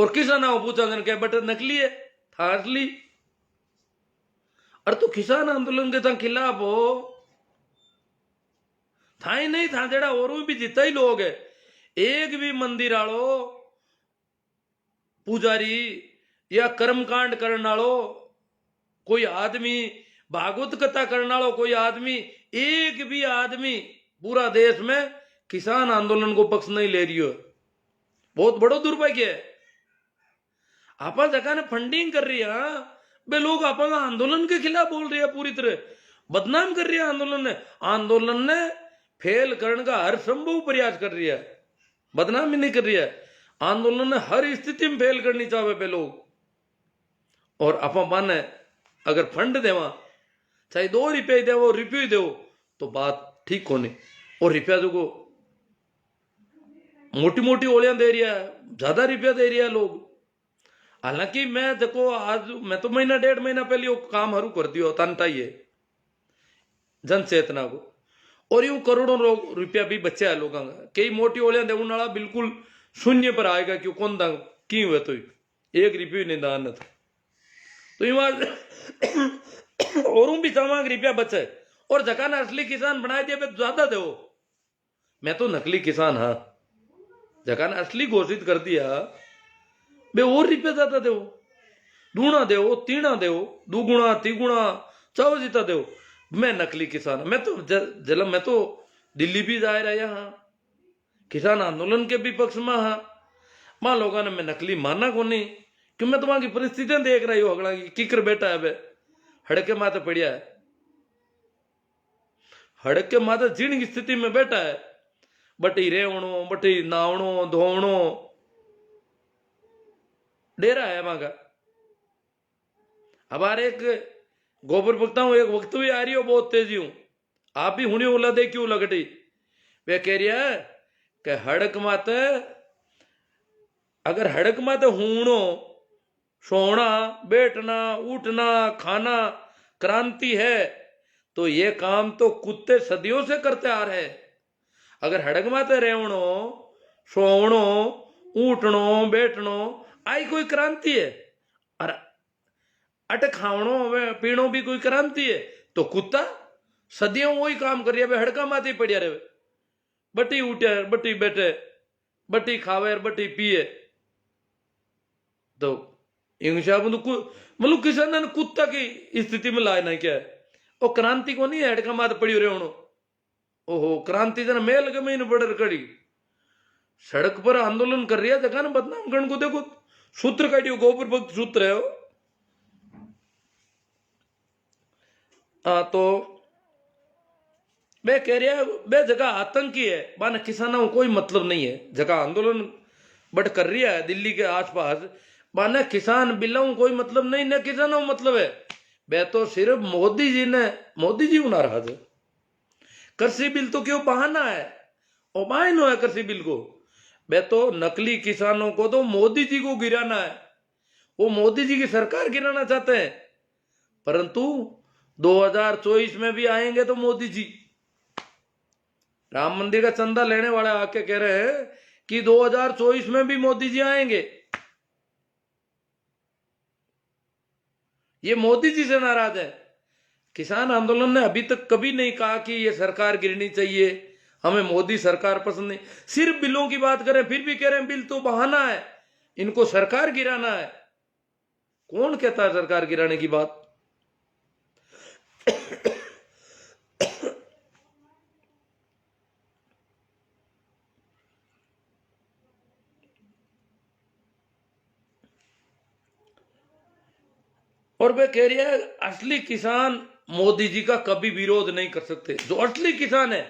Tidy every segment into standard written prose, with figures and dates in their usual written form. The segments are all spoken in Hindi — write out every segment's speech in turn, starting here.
और किसान पूछा क्या बट नकली है था असली। अरे तो किसान आंदोलन के था खिलाफ हो था ही नहीं था जेड़ा और भी जितना ही लोग है, एक भी मंदिर आलो पुजारी या कर्मकांड करने वालो कोई आदमी, भागवत कथा करने वालो कोई आदमी, एक भी आदमी पूरा देश में किसान आंदोलन को पक्ष नहीं ले रही हो। बहुत बड़ो दुर्भाग्य है। आप जगह ने फंडिंग कर रही है बे, लोग आप आंदोलन के खिलाफ बोल रहे हैं, पूरी तरह बदनाम कर रही है आंदोलन ने फेल करने का हर संभव प्रयास कर रही है, बदनाम भी नहीं कर रही है। आंदोलन ने हर स्थिति में फेल करनी चाहे पे लोग। और आप माने अगर फंड देवा चाहे 2 रुपये ही देवो रुपये दो तो बात ठीक होनी, और रुपया जो को मोटी मोटी ओलियां दे रही है, ज्यादा रुपया दे रही है लोग। हालांकि मैं देखो आज मैं तो महीना 1.5 महीना पहले वो काम हरू कर दियो तनटाइए जन चेतना को, और यूं करोड़ों रुपया भी बचे है लोगों का। कई मोटी ओलियां देने वाला बिल्कुल शून्य पर आएगा, क्यों कौन दांग क्यों हुए तो 1 रुपये नहीं दान था तो यूं और भी चावांग रुपया बचे, और जगह ने असली किसान बनाए दिया ज्यादा दो। मैं तो नकली किसान हाँ, जगह ने असली घोषित कर दिया बे और रुपया ज्यादा दो, दूना दो तीना दो, दुगुना तिगुना चाहो जीता दो। मैं नकली किसान, मैं तो जलम मैं तो दिल्ली भी जा रहा यहाँ किसान आंदोलन के भी पक्ष में हाँ। मां लोगों ने मैं नकली माना को नहीं, क्यों मैं तुम्हारी परिस्थितियां देख रही हूँ। अगला किकर बेटा है बे, हड़के माथे पड़िया है, हड़के माथे जीण की स्थिति में बैठा है, बटी रेवणो बटी नावणो धोवणो डेरा है वहां का। हमारे एक गोबर भक्ता हूं, एक वक्त भी आ रही हो बहुत तेजी हूं, आप भी हुनी उला दे क्यों लगटी। वे कह रही है कि हड़क माते अगर हड़क माते हूणो सोना बैठना उठना खाना क्रांति है तो ये काम तो कुत्ते सदियों से करते आ रहे। अगर हड़क माते रेवणो सोवणो उठनो बैठनो आई कोई क्रांति है, और अट खावणो पीणो भी कोई क्रांति है, तो कुत्ता सदियों वही काम कर रहा है, हड़का माते पड़िया रहे, बटी उठे बटी बैठे बटी खावे बटी पिए। तो मतलब किसान ने कुत्ता की स्थिति में लाए ना क्या है, वो क्रांति को नहीं है हड़का माते पड़ी रहे होनो। ओहो क्रांति जन मेल के महीने बड़े कड़ी सड़क पर आंदोलन कर रही है, जगह ने बदनाम गण को देखो सूत्र काटियो गोबर भक्त सूत्र है वो। तो मैं कह रहा बे जगह आतंकी है, माना किसानों को कोई मतलब नहीं है। जगह आंदोलन बट कर रही है दिल्ली के आसपास, माना किसान बिलों कोई मतलब नहीं ना किसानों मतलब है। बे तो सिर्फ मोदी जी नाराज है। कृषि बिल तो क्यों बहाना है, और बहाना है कृषि बिल को। बे तो नकली किसानों को तो मोदी जी को गिराना है, वो मोदी जी की सरकार गिराना चाहते हैं। परंतु 2024 में भी आएंगे तो मोदी जी राम मंदिर का चंदा लेने वाले आके कह रहे हैं कि 2024 में भी मोदी जी आएंगे। ये मोदी जी से नाराज है। किसान आंदोलन ने अभी तक कभी नहीं कहा कि ये सरकार गिरनी चाहिए, हमें मोदी सरकार पसंद नहीं। सिर्फ बिलों की बात करें फिर भी कह रहे हैं बिल तो बहाना है, इनको सरकार गिराना है। कौन कहता है सरकार गिराने की बात? और वे कह रही है असली किसान मोदी जी का कभी विरोध नहीं कर सकते। जो असली किसान है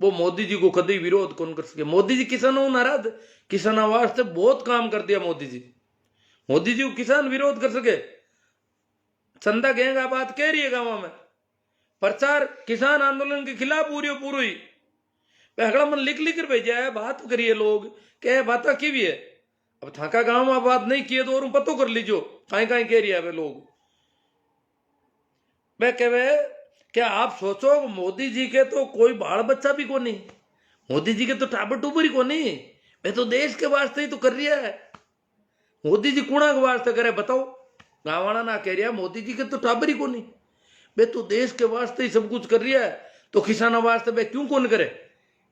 वो मोदी जी को कभी विरोध कौन कर सके। मोदी जी किसानों नाराज, किसान आवाज से बहुत काम कर दिया मोदी जी को किसान विरोध कर सके। चंदा गहंगा बात कह रही है गांव में, प्रचार किसान आंदोलन के खिलाफ पूरी पहला मन लिख कर भेजा है, बात करिए लोग क्या बात की भी है। अब थाका गांव में बात नहीं किए तो और पतो कर लीजो कहीं कह रही है वे लोग। मैं कहे क्या आप सोचो मोदी जी के तो कोई बाल बच्चा भी को नहीं, मोदी जी के तो टाबर टूबर ही को नहीं, मैं तो देश के वास्ते ही तो कर रही है। मोदी जी कुणा के वास्ते करे बताओ? गाँव वाला ना कह रहा मोदी जी के तो टाबर ही को नहीं बे, तू देश के वास्ते ही सब कुछ कर रहा है तो किसानों वास्ते बे क्यों कौन करे?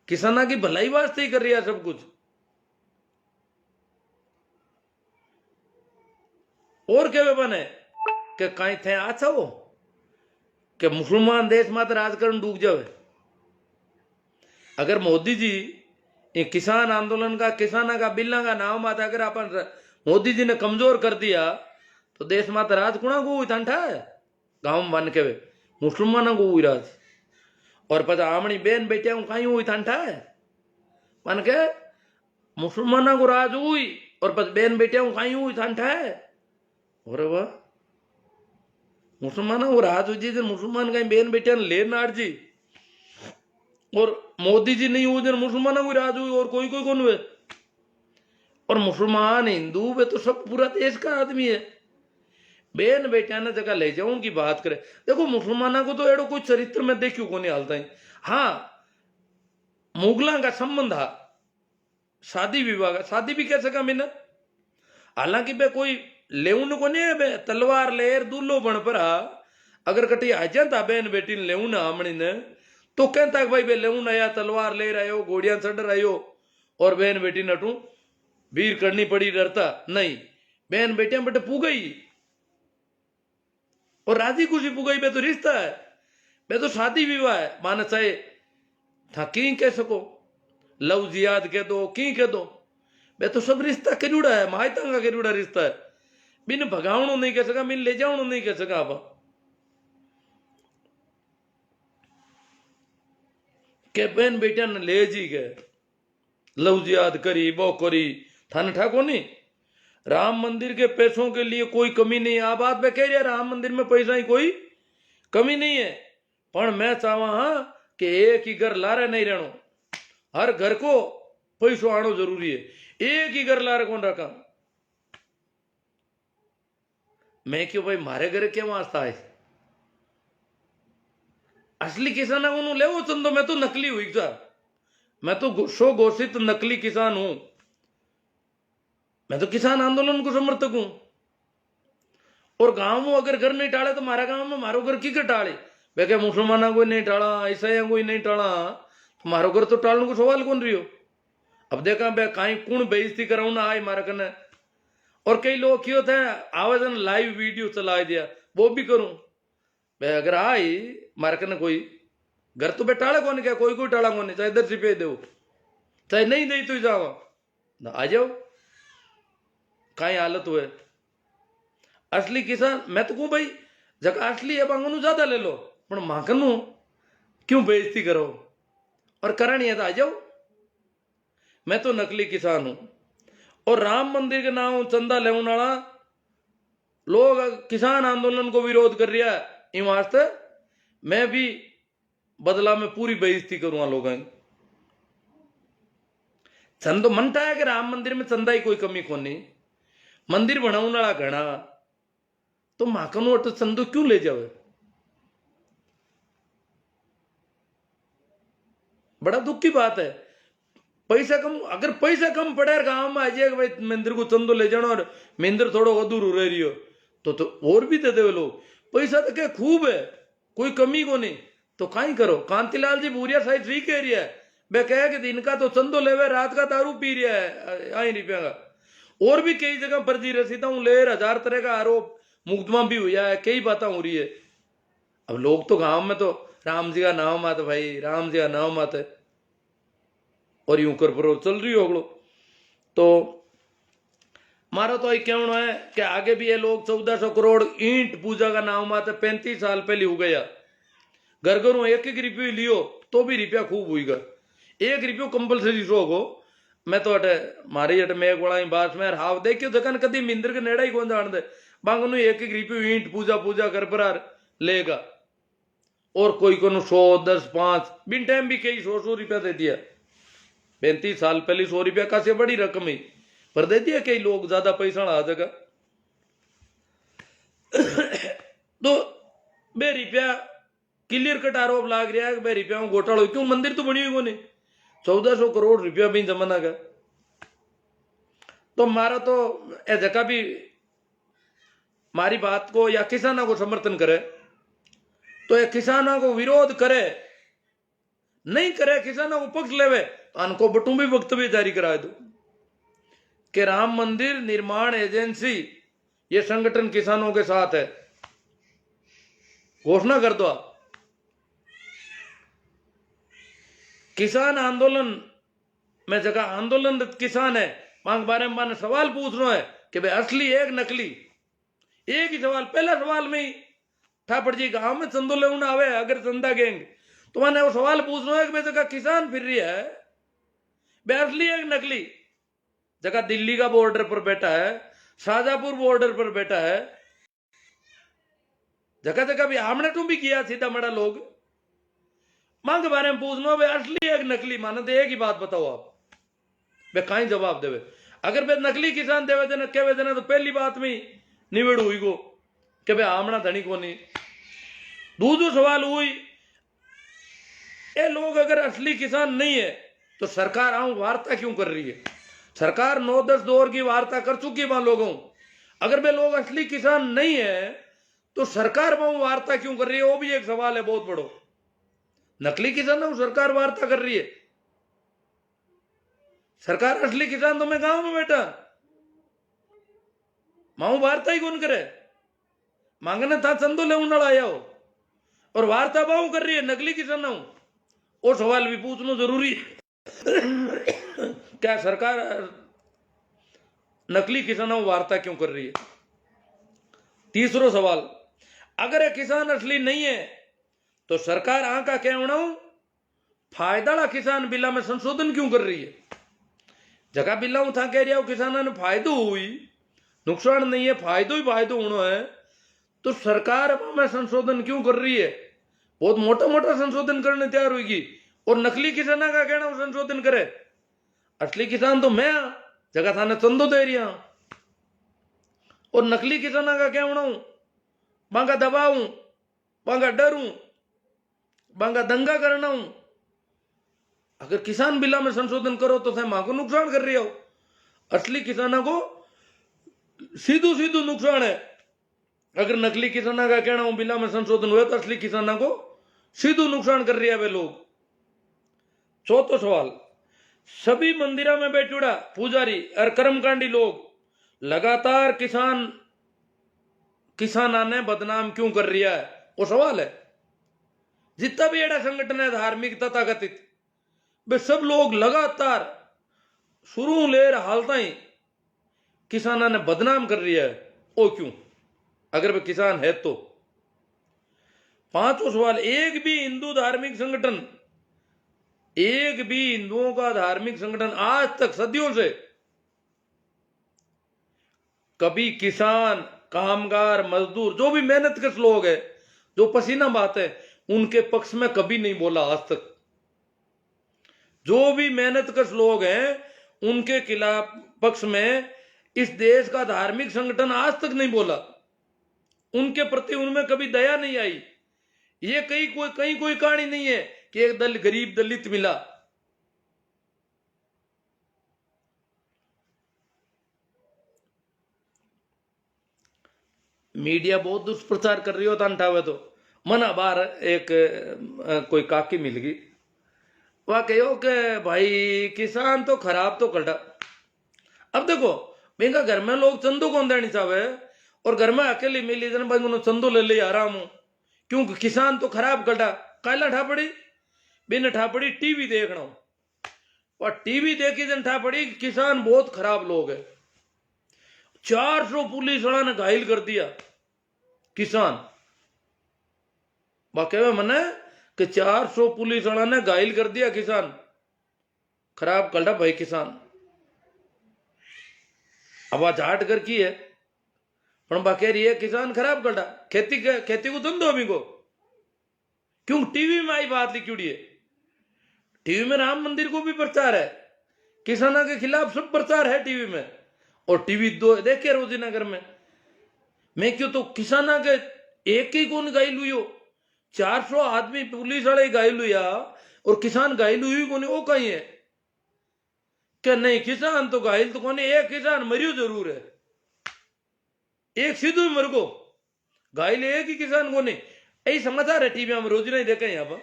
किसाना की भलाई वास्ते ही कर रहा है सब कुछ। और क्या बने कि कहीं थे अच्छा हो कि मुसलमान देश में राजकारण डूब जावे। अगर मोदी जी ये किसान आंदोलन का किसाना का बिल्ला का नाम आता अगर अपन मोदी जी ने कमजोर कर दिया तो देश में राज कुणा को हुई ठंडा है गांव में बन के वे मुसलमानों को हुई राज। और पता आमणी बेन बेटिया कहीं हुई ठंडा है बन के मुसलमानों को राज हुई और बस बेन बेटिया कहीं हुई ठंडा है। और वाह मुसलमानों को राज हुई जी मुसलमान कहीं बेन बेटिया ले नार जी और मोदी जी नहीं हुए मुसलमानों को राज हुई और कोई कोई कौन हुए। और मुसलमान हिंदू वे तो सब पूरा देश का आदमी है। बेन बेटिया ने जगह ले जाऊं की बात करे देखो मुसलमानों को तो एडो कोई चरित्र में देखियो को नहीं हालता है। हाँ मुगलों का संबंध है शादी विवाह का शादी भी कह सका मैंने हालांकि बे कोई लेउन को नहीं है बे तलवार लेर दूल्हो बन पर अगर कटी आ जाता बेन बेटी ने लेउन आमणी ने तो कहता भाई बे लेउन आया तलवार ले रहे घोड़िया चढ़ रहे हो और बेन बेटी नटू वीर करनी पड़ी डरता नहीं। बेन बेटिया बटे पुगई और राजी खुशी पुगई बे तो रिश्ता है बे तो शादी विवाह है माना चाहे था की कह सको लव जियाद कह दो की कह दो बे तो सब रिश्ता करूड़ा है मायता का करूड़ा रिश्ता है। बिन भगावणो नहीं कह सका बिन ले जावणो नहीं कह सका आप के बेन बेटिया ने ले जी गए लव जियाद करी वो करी थाने ठाको नहीं। राम मंदिर के पैसों के लिए कोई कमी नहीं आ बात में कह रहे राम मंदिर में पैसा ही कोई कमी नहीं है पर मैं चाहवा हाँ कि एक ही घर लारे नहीं रहनो हर घर को पैसों आनो जरूरी है एक ही घर लारे कौन रखा। मैं क्यों भाई मारे घर क्या वास्ता है असली किसान है ले वो चंदो मैं तो नकली हुई था मैं तो सो घोषित नकली किसान हूं मैं तो किसान आंदोलन को समर्थक हूं। और गांव में अगर घर नहीं टाले तो मारा गांव में मारो घर की कर टाले वे क्या मुसलमाना कोई नहीं टाला ईसाइया कोई नहीं टाला तो मारो घर तो टालने को सवाल कौन रही हो। अब देखा बे कहीं कौन बेइज्जती कराऊ ना आए मारा कने और कई लोग क्यों थे आवाजन लाइव वीडियो चला दिया वो भी करूं बे अगर आई मारा कने कोई घर तो बे टाला कौन क्या कोई कोई टाला कौन चाहे 10 रुपये दो चाहे नहीं दे तो जाओ ना आ जाओ कहीं हालत हुए असली किसान मैं तो कहूं भाई जगह असली है बांगनू ज्यादा ले लो पर माकनू क्यों बेइज्जती करो और करनी है तो आ जाओ। मैं तो नकली किसान हूं और राम मंदिर के नाम चंदा लेने वाला लोग किसान आंदोलन को विरोध कर रहा है इन वास्ते मैं भी बदला में पूरी बेइज्जती करूंगा लोगों की। चंदो मनता है कि राम मंदिर में चंदा ही कोई कमी को नहीं मंदिर बनाने वाला घना तो माकन अट चंदो क्यों ले जावे। बड़ा दुख की बात है पैसा कम अगर पैसा कम पड़े गांव में आ जाएगा भाई मंदिर को चंदो ले जाना और मंदिर थोड़ा अधूर रह रही हो तो और भी दे दे लोग पैसा तो क्या खूब है कोई कमी को नहीं तो कहीं करो। कांतिलाल जी भूरिया साइड ठीक कह रही है वे कहे कि दिन का तो चंदो लेवे रात का दारू पी रहा है आई रुपया का और भी कई जगह फर्जी रसीदा ले 1000 तरह का आरोप मुकदमा भी हुआ है कई बातें हो रही है। अब लोग तो गांव में तो राम जी का नाम मत भाई राम जी का नाम मत है और यूं कर पर चल रही होगलो तो मारा तो कहना है कि आगे भी ये लोग 1400 करोड़ ईंट पूजा का नाम मत 35 साल पहले हो गया घर घरों एक एक रुपये लियो तो भी रुपया खूब हुई एक रुपयो कंपलसरी शोक हो। मैं तो अटे मारी अटे मेघ बड़ा बास में हाव देखियो जखन कदी मिंदर के नेड़ा ही कौन जान दे बांगनु एक एक रुपयो ईंट पूजा पूजा कर पर लेगा और कोई को 100 10 5 बिन टाइम भी कई 100 रुपया दे दिया 35 साल पहले 100 रुपया का से बड़ी रकम ही पर दे दिया कई लोग ज्यादा पैसा आ जगह तो बे रुपया क्लियर कट आरोप लाग रहा है कि बे रुपया में घोटाला क्यों मंदिर तो बनी हुई को नहीं 1400 करोड़ रुपया भी जमाना का तो मारा तो ए जगह भी मारी बात को या किसानों को समर्थन करे तो ये किसानों को विरोध करे, नहीं करे किसानों को पक्ष लेवे तो अनको बटू भी वक्तव्य जारी करा दो कि राम मंदिर निर्माण एजेंसी ये संगठन किसानों के साथ है, घोषणा कर दो आप। किसान आंदोलन में जगह आंदोलन किसान है मांग बारे में सवाल पूछना है कि भाई असली एक नकली, एक ही सवाल, पहला सवाल में ही ठापड़ जी गांव में चंदो ले आवे अगर चंदा गेंगे तो मैंने वो सवाल पूछना है कि भाई जगह किसान फिर रही है भाई असली एक नकली, जगह दिल्ली का बॉर्डर पर बैठा है, शाहजहांपुर बॉर्डर पर बैठा है, जगह जगह भी हमने तो भी किया सीधा मड़ा लोग मांग के बारे में पूछना भाई असली एक नकली, माना तो एक ही बात बताओ आप भाई कहीं जवाब देवे। अगर भाई नकली किसान देवे देना कहे देना तो पहली बात में निबड़ हुई गो कि भाई आमना धनी को नहीं। दूसरा सवाल हुई ये लोग अगर असली किसान नहीं है तो सरकार आऊं वार्ता क्यों कर रही है? सरकार 9-10 दौर की वार्ता कर चुकी है वहां लोगों, अगर वे लोग असली किसान नहीं है तो सरकार वहां वार्ता क्यों कर रही है? वो भी एक सवाल है बहुत बड़ो। नकली किसानों सरकार वार्ता कर रही है, सरकार असली किसान तो मैं गांव में बैठा माऊ वार्ता ही कौन करे, मांगने था चंदो ले आया हो और वार्ता बाऊ कर रही है नकली किसानों। वो सवाल भी पूछना जरूरी है क्या सरकार नकली किसानों वार्ता क्यों कर रही है? तीसरा सवाल, अगर ये किसान असली नहीं है तो सरकार आका कहना फायदा किसान बिला में संशोधन क्यों कर रही है? जगह बिला था कह रहा हूं किसानों ने फायदो हुई, नुकसान नहीं है, फायदो ही फायदो होना है, तो सरकार में संशोधन क्यों कर रही है? बहुत मोटा मोटा संशोधन करने तैयार होगी और नकली किसाना का कहना संशोधन करे, असली किसान तो मैं जगह थाने चंदो दे रही और नकली किसाना का कहना बांगा दबाऊं, बांगा डरूं, बांगा दंगा करना हूं। अगर किसान बिला में संशोधन करो तो मां को नुकसान कर रही हो, असली किसानों को सीधू सीधू नुकसान है। अगर नकली किसानों का कहना हूं बिला में संशोधन हुए तो असली किसानों को सीधू नुकसान कर रही है वे लोग। चौथा सवाल, सभी मंदिरों में बैठुड़ा पुजारी और कर्मकांडी लोग लगातार किसाना ने बदनाम क्यों कर रही है? वो सवाल है। जितना भी एड़ा संगठन है धार्मिक तथाकथित वे सब लोग लगातार शुरू ले हालता ही किसाना ने बदनाम कर रही है, वो क्यों अगर वे किसान है तो? पांचवा सवाल, एक भी हिंदू धार्मिक संगठन, एक भी हिंदुओं का धार्मिक संगठन आज तक सदियों से कभी किसान, कामगार, मजदूर, जो भी मेहनतकश लोग है, जो पसीना बहाते हैं, उनके पक्ष में कभी नहीं बोला आज तक। जो भी मेहनतकश लोग हैं उनके खिलाफ पक्ष में इस देश का धार्मिक संगठन आज तक नहीं बोला, उनके प्रति उनमें कभी दया नहीं आई। ये कहीं कोई कहानी नहीं है कि एक दल गरीब दलित मिला। मीडिया बहुत दुष्प्रचार कर रही हो तांठावे तो मना बार एक कोई काकी मिल गई, वह कहो कि भाई किसान तो खराब तो कटा। अब देखो मेरा घर में लोग चंदो कौन देनी चाहे और घर में अकेले मिली जन भाई चंदो ले ले आराम हूं, क्योंकि किसान तो खराब कटा। काला ठापड़ी बिन ठापड़ी टीवी देखना और टीवी देखी जन ठापड़ी किसान बहुत खराब लोग है। 400 पुलिस वाला ने घायल कर दिया किसान, बाकी में मने कि 400 पुलिस वाला ने घायल कर दिया किसान, खराब कल्टा भाई किसान। अब आज झाट कर की है पर बाकी रही है किसान खराब कल्टा, खेती को धंधो अभी को क्यों टीवी में आई बात लिखी है। टीवी में राम मंदिर को भी प्रचार है, किसानों के खिलाफ सब प्रचार है टीवी में, और टीवी दो देखे रोजीनगर में। मैं क्यों तो किसानों के एक ही कौन घायल हुई हो, 400 आदमी पुलिस वाले घायल हुआ और किसान घायल हुई कौन, वो कहीं है? कि नहीं किसान तो घायल तो कोने, एक किसान मरियो जरूर है, एक सीधो ही मर गो, घायल एक ही किसान को नहीं। यही समाचार है टीवी में रोज नहीं देखे यहाँ पर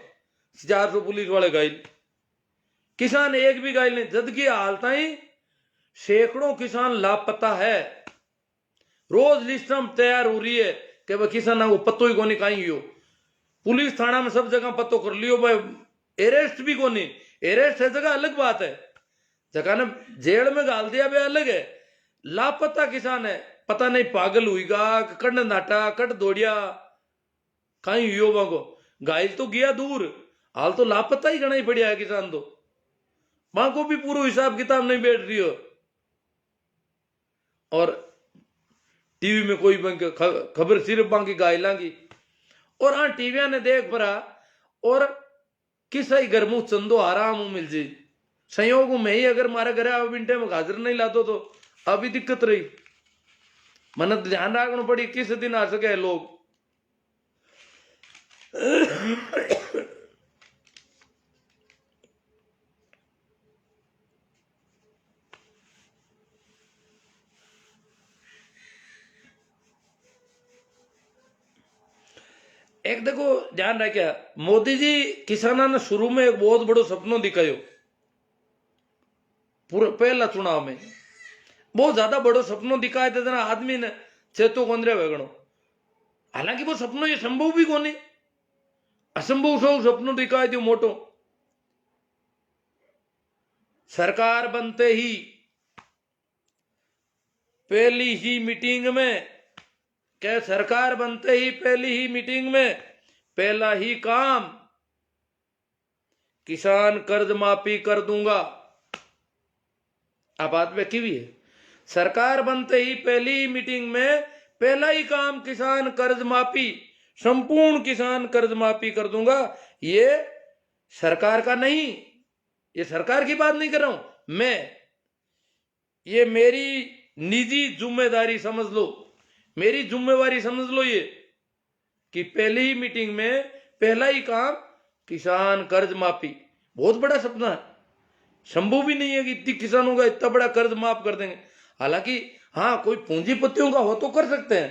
400 पुलिस वाले घायल, किसान एक भी घायल नहीं। जबकि हालत ही सैकड़ों किसान लापता है, रोज लिस्ट तैयार हो रही है कि भाई किसान को पत्तो ही कोनी कहीं हो, पुलिस थाना में सब जगह पत्तो कर लियो भाई, अरेस्ट भी कोनी। अरेस्ट है जगह अलग बात है, जगह ने जेल में गाल दिया वे अलग है, लापता किसान है, पता नहीं पागल हुईगा कट नाटा कट दौड़िया कहीं हुई हो, घायल तो गया दूर, हाल तो लापता ही गना ही पड़िया है किसान तो, वहां को भी पूरा हिसाब किताब नहीं बैठ रही हो। और टीवी में कोई खबर सिर्फ बाकी घायला की, और हाँ टीविया ने देख परा और किसा ही घर मुंह चंदो आराम मिल जाए, संयोग में ही अगर मारे घर अब इंटे में हाजिर नहीं लातो तो अभी दिक्कत रही, मन ध्यान रखना पड़ी किस दिन आ सके लोग। एक देखो ध्यान रखा, मोदी जी किसाना ने शुरू में एक बहुत बड़ो सपनों दिखायो, पूरा पहला चुनाव में बहुत ज्यादा बड़ो सपनों दिखाए थे ना आदमी ने चेतो कोंद्रे वेगणो, हालांकि वो सपनों ये संभव भी कोनी, असंभव सो सपनों दिखाए दियो मोटो। सरकार बनते ही पहली ही मीटिंग में, क्या सरकार बनते ही पहली ही मीटिंग में पहला ही काम किसान कर्ज माफी कर दूंगा। अब बात में क्यों है, सरकार बनते ही पहली ही मीटिंग में पहला ही काम किसान कर्ज माफी, संपूर्ण किसान कर्ज माफी कर दूंगा। ये सरकार का नहीं, ये सरकार की बात नहीं कर रहा हूं मैं, ये मेरी निजी जिम्मेदारी समझ लो, मेरी जिम्मेवारी समझ लो, ये कि पहली ही मीटिंग में पहला ही काम किसान कर्ज माफी। बहुत बड़ा सपना है, संभव भी नहीं है कि इतनी किसानों का इतना बड़ा कर्ज माफ कर देंगे। हालांकि हाँ कोई पूंजीपतियों का हो तो कर सकते हैं,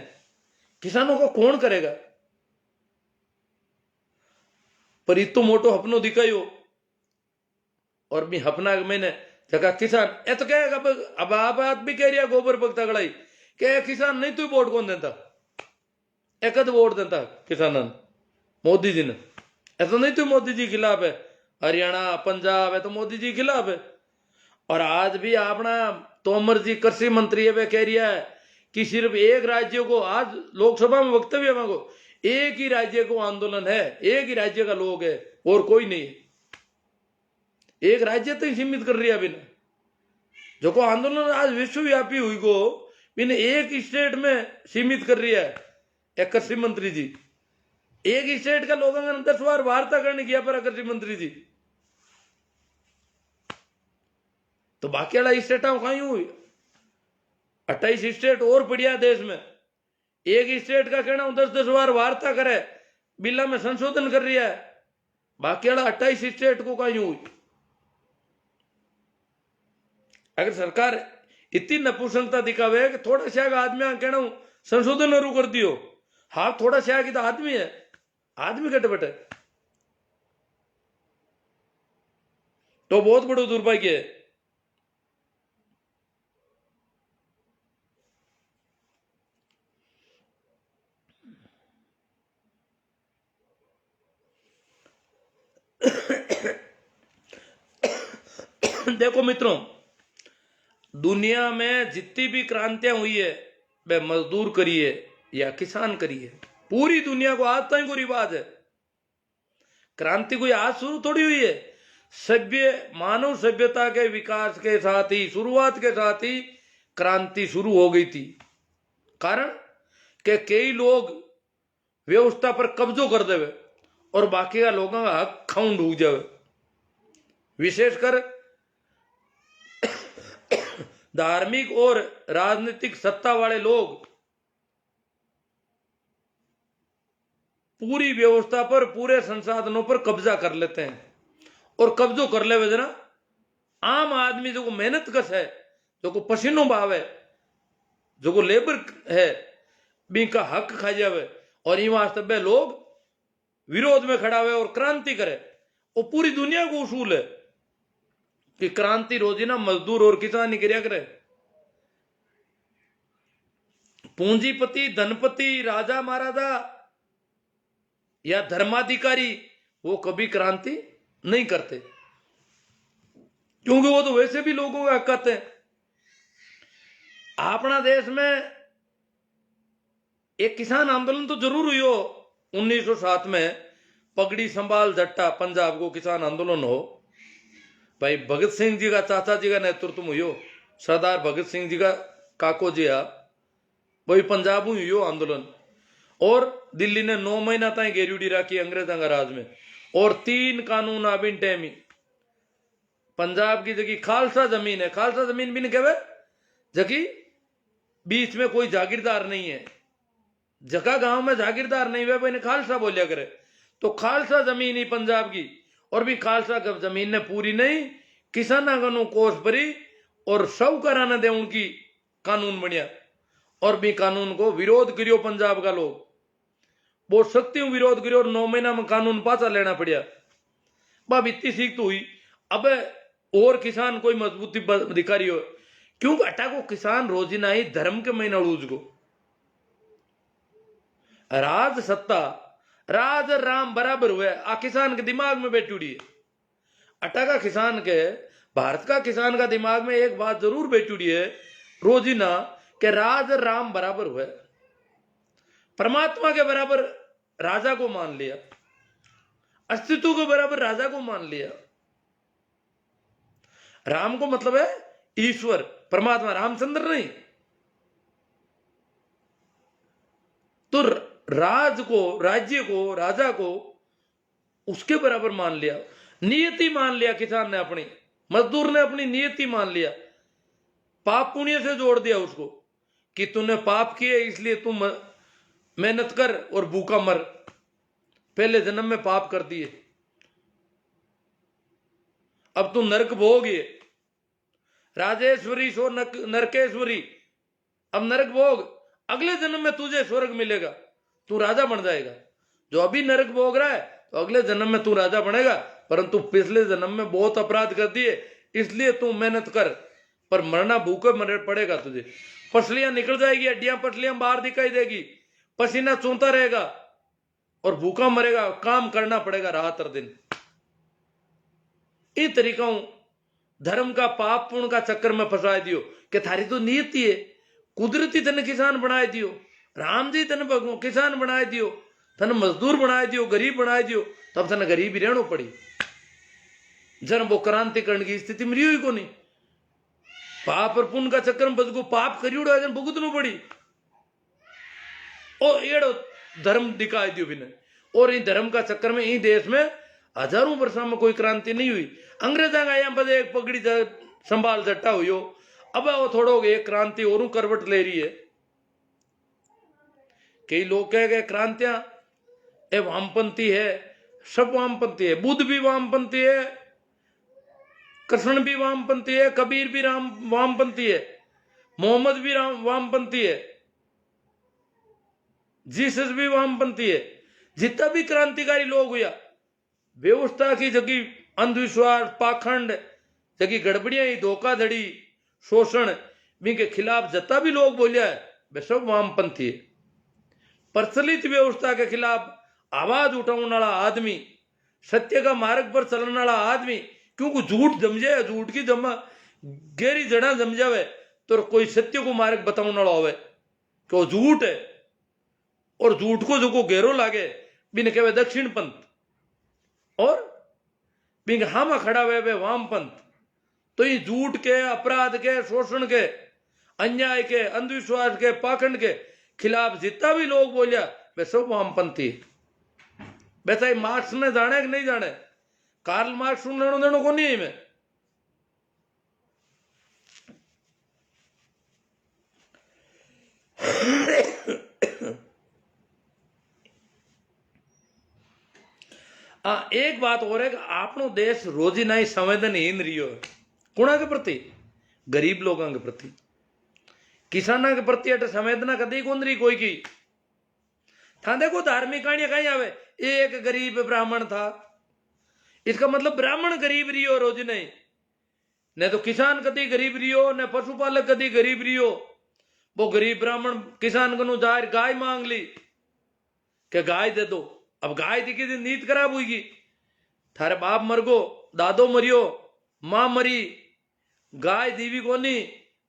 किसानों का कौन करेगा। पर इतो मोटो हपनो दिखायो, और भी हपना मैंने जगह किसान ए तो कहेगा अब आप बात भी कह रही गोबर पकता गड़ाई के किसान नहीं तू वोट कौन देता, एक वोट देता किसान मोदी जी ने, ऐसा नहीं तू मोदी जी खिलाफ है, हरियाणा पंजाब है तो मोदी जी खिलाफ है। और आज भी अपना तोमर जी कृषि मंत्री है वे कह रहा है कि सिर्फ एक राज्य को, आज लोकसभा में वक्तव्य मांगो, एक ही राज्य को आंदोलन है, एक ही राज्य का लोग है और कोई नहीं है, एक राज्य तक सीमित कर रही है बिना, जो को आंदोलन आज विश्वव्यापी हुई को बिना एक स्टेट में सीमित कर रही है एक कृषि मंत्री जी। एक स्टेट का लोगों ने 10 बार वार्ता करने किया पर कृषि मंत्री जी, तो बाकी वाला स्टेट कहीं हुई 28 स्टेट और बढ़िया देश में, एक स्टेट का कहना 10-10 बार वार्ता करे बिल्ला में संशोधन कर रही है, बाकी वाला 28 स्टेट को कहीं हुई। अगर सरकार इतनी नपुंसकता दिखावे कि थोड़ा सा आदमी कहना संशोधन शुरू कर दियो, हाँ थोड़ा सा की तो आदमी है, आदमी कट बटे, तो बहुत बड़ा दुर्भाग्य है। देखो मित्रों, दुनिया में जितनी भी क्रांतियां हुई है वह मजदूर करी है या किसान करी है, पूरी दुनिया को आज तक को रिवाज है। क्रांति कोई आज शुरू थोड़ी हुई है, मानव सभ्यता के विकास के साथ ही, शुरुआत के साथ ही क्रांति शुरू हो गई थी। कारण के कई लोग व्यवस्था पर कब्जो कर देवे और बाकी का लोगों का हक खाऊं डूब जावे, विशेषकर धार्मिक और राजनीतिक सत्ता वाले लोग पूरी व्यवस्था पर, पूरे संसाधनों पर कब्जा कर लेते हैं, और कब्जो कर ले जना आम आदमी जो को मेहनत कस है, जो को पसीनो बहावे, जो को लेबर है, बी का हक खा जावे और इन वास्ते बे लोग विरोध में खड़ा हुए और क्रांति करे। वो पूरी दुनिया को उसूल है कि क्रांति रोजीना मजदूर और किसान ही करिया करे। पूंजीपति, धनपति, राजा महाराजा या धर्माधिकारी वो कभी क्रांति नहीं करते, क्योंकि वो तो वैसे भी लोगों का हक कहते हैं। अपना देश में एक किसान आंदोलन तो जरूर हुई हो 1907 में, पगड़ी संभाल जट्टा पंजाब को किसान आंदोलन हो। भाई भगत सिंह जी का चाचा जी का नेतृत्व हुई हो, सरदार भगत सिंह जी का काको जी आ, वही पंजाब में हुई हो आंदोलन। और दिल्ली ने 9 महीना तक घेरी रखी अंग्रेजों का राज में, और 3 कानून आबिन टेमी। पंजाब की जगह खालसा जमीन है, खालसा जमीन भी नहीं कहे, जबकि बीच में कोई जागीरदार नहीं है, जगह गांव में जागीरदार नहीं हुए, भाई खालसा बोलिया करे। तो खालसा जमीन ही पंजाब की, और भी खालसा जमीन ने पूरी नहीं, किसाना का कोष भरी और साहूकारा ने दे उनकी कानून बढ़िया, और भी कानून को विरोध करियो पंजाब का लोग, बहुत सख्ती विरोध करियो, और 9 महीना में कानून पाचा लेना पड़िया। बाब इतनी सीख तो हुई। अब और किसान कोई मजबूती अधिकारी हो, क्योंकि अटा को किसान रोजीना ही धर्म के महीना उड़ूज को राज सत्ता राज राम बराबर हुए आ किसान के दिमाग में बैठी उड़ी है। अटा का किसान के, भारत का किसान का दिमाग में एक बात जरूर बैठी उड़ी है रोजीना, के राज राम बराबर हुए, परमात्मा के बराबर राजा को मान लिया, अस्तित्व के बराबर राजा को मान लिया। राम को मतलब है ईश्वर, परमात्मा, रामचंद्र नहीं। तो राज को, राज्य को, राजा को उसके बराबर मान लिया, नियति मान लिया किसान ने अपनी, मजदूर ने अपनी नियति मान लिया, पाप पुण्य से जोड़ दिया उसको कि तूने पाप किए इसलिए तू मेहनत कर और भूखा मर, पहले जन्म में पाप कर दिए, अब तू नरक भोग, राजेश्वरी सो नरकेश्वरी, अब नरक भोग, अगले जन्म में तुझे स्वर्ग मिलेगा, तू राजा बन जाएगा। जो अभी नरक भोग रहा है तो अगले जन्म में तू राजा बनेगा, परंतु पिछले जन्म में बहुत अपराध कर दिए इसलिए तू मेहनत कर, पर मरना भूखे मर पड़ेगा तुझे। पसलियां निकल जाएगी, हड्डियां पसलियां बाहर दिखाई देगी, पसीना चूंता रहेगा और भूखा मरेगा, काम करना पड़ेगा रात और दिन। इन तरीकों धर्म का पाप पुण्य का चक्कर में फंसा दियो कि थारी तो नियति है, कुदरती तने किसान बनाए दियो, राम जी तने किसान बनाए दियो, तने मजदूर बनाए दियो, गरीब बनाए दियो, तब तने गरीब ही रहना पड़ी। जन वो क्रांति करने की स्थिति मिली हुई को नहीं, पाप और पुण्य का चक्कर में बस को पाप करियो जन भुगतनो पड़ी, और एड़ो धर्म दिखाई दियो बिना। और इन धर्म का चक्कर में इन देश में हजारों वर्षों में कोई क्रांति नहीं हुई। अंग्रेजा का यहाँ पर एक पगड़ी संभाल जट्टा हुई हो, अब वो थोड़ो एक क्रांति और करवट ले रही है। कई लोग कह गए क्रांतियां ए वामपंथी है, सब वामपंथी है, बुद्ध भी वामपंथी है, कृष्ण भी वामपंथी है, कबीर भी वामपंथी है, मोहम्मद भी वामपंथी है, जीसस भी वामपंथी है। जितना भी क्रांतिकारी लोग हुआ, व्यवस्था की जगह अंधविश्वास, पाखंड, जगह गड़बड़ियां, धोखाधड़ी, शोषण के खिलाफ जितना भी लोग बोलिया है वे सब वामपंथी है। प्रचलित व्यवस्था के खिलाफ आवाज उठाने वाला आदमी, सत्य का मार्ग पर चलने वाला आदमी, क्योंकि झूठ जम जाए, झूठ की जमा गहरी जड़ा जम जावे तो कोई सत्य को मार्ग बताने वाला होवे कि वो झूठ है, और झूठ को जो को गहरो लागे बिन कहे दक्षिण पंथ, और बिन हामा खड़ा हुए वामपंथ। तो ये झूठ के, अपराध के, शोषण के, अन्याय के, अंधविश्वास के, पाखंड के खिलाफ जितना भी लोग बोलिया वे सब वामपंथी। वैसा मार्क्स ने जाने कि नहीं जाने, कार्ल मार्क्स लेनो देनो को नहीं है। मैं एक बात और है कि आपनो देश रोजीना ही संवेदनहीन रियो, कुणा के प्रति? गरीब लोगों के प्रति, किसाना के प्रति अट संवेदना कदी कौन रही कोई की। था देखो धार्मिक कहानियां कहीं आवे, एक गरीब ब्राह्मण था, इसका मतलब ब्राह्मण गरीब रियो रोज नहीं, न तो किसान कदी गरीब रियो, न पशुपालक कदी गरीब रियो। वो गरीब ब्राह्मण किसान को जार गाय मांग ली कि गाय दे दो। अब गाय दिखी थी, नींद खराब हुई, थारे बाप मर गो, दादो मरियो, मां मरी, गाय दीवी कोनी,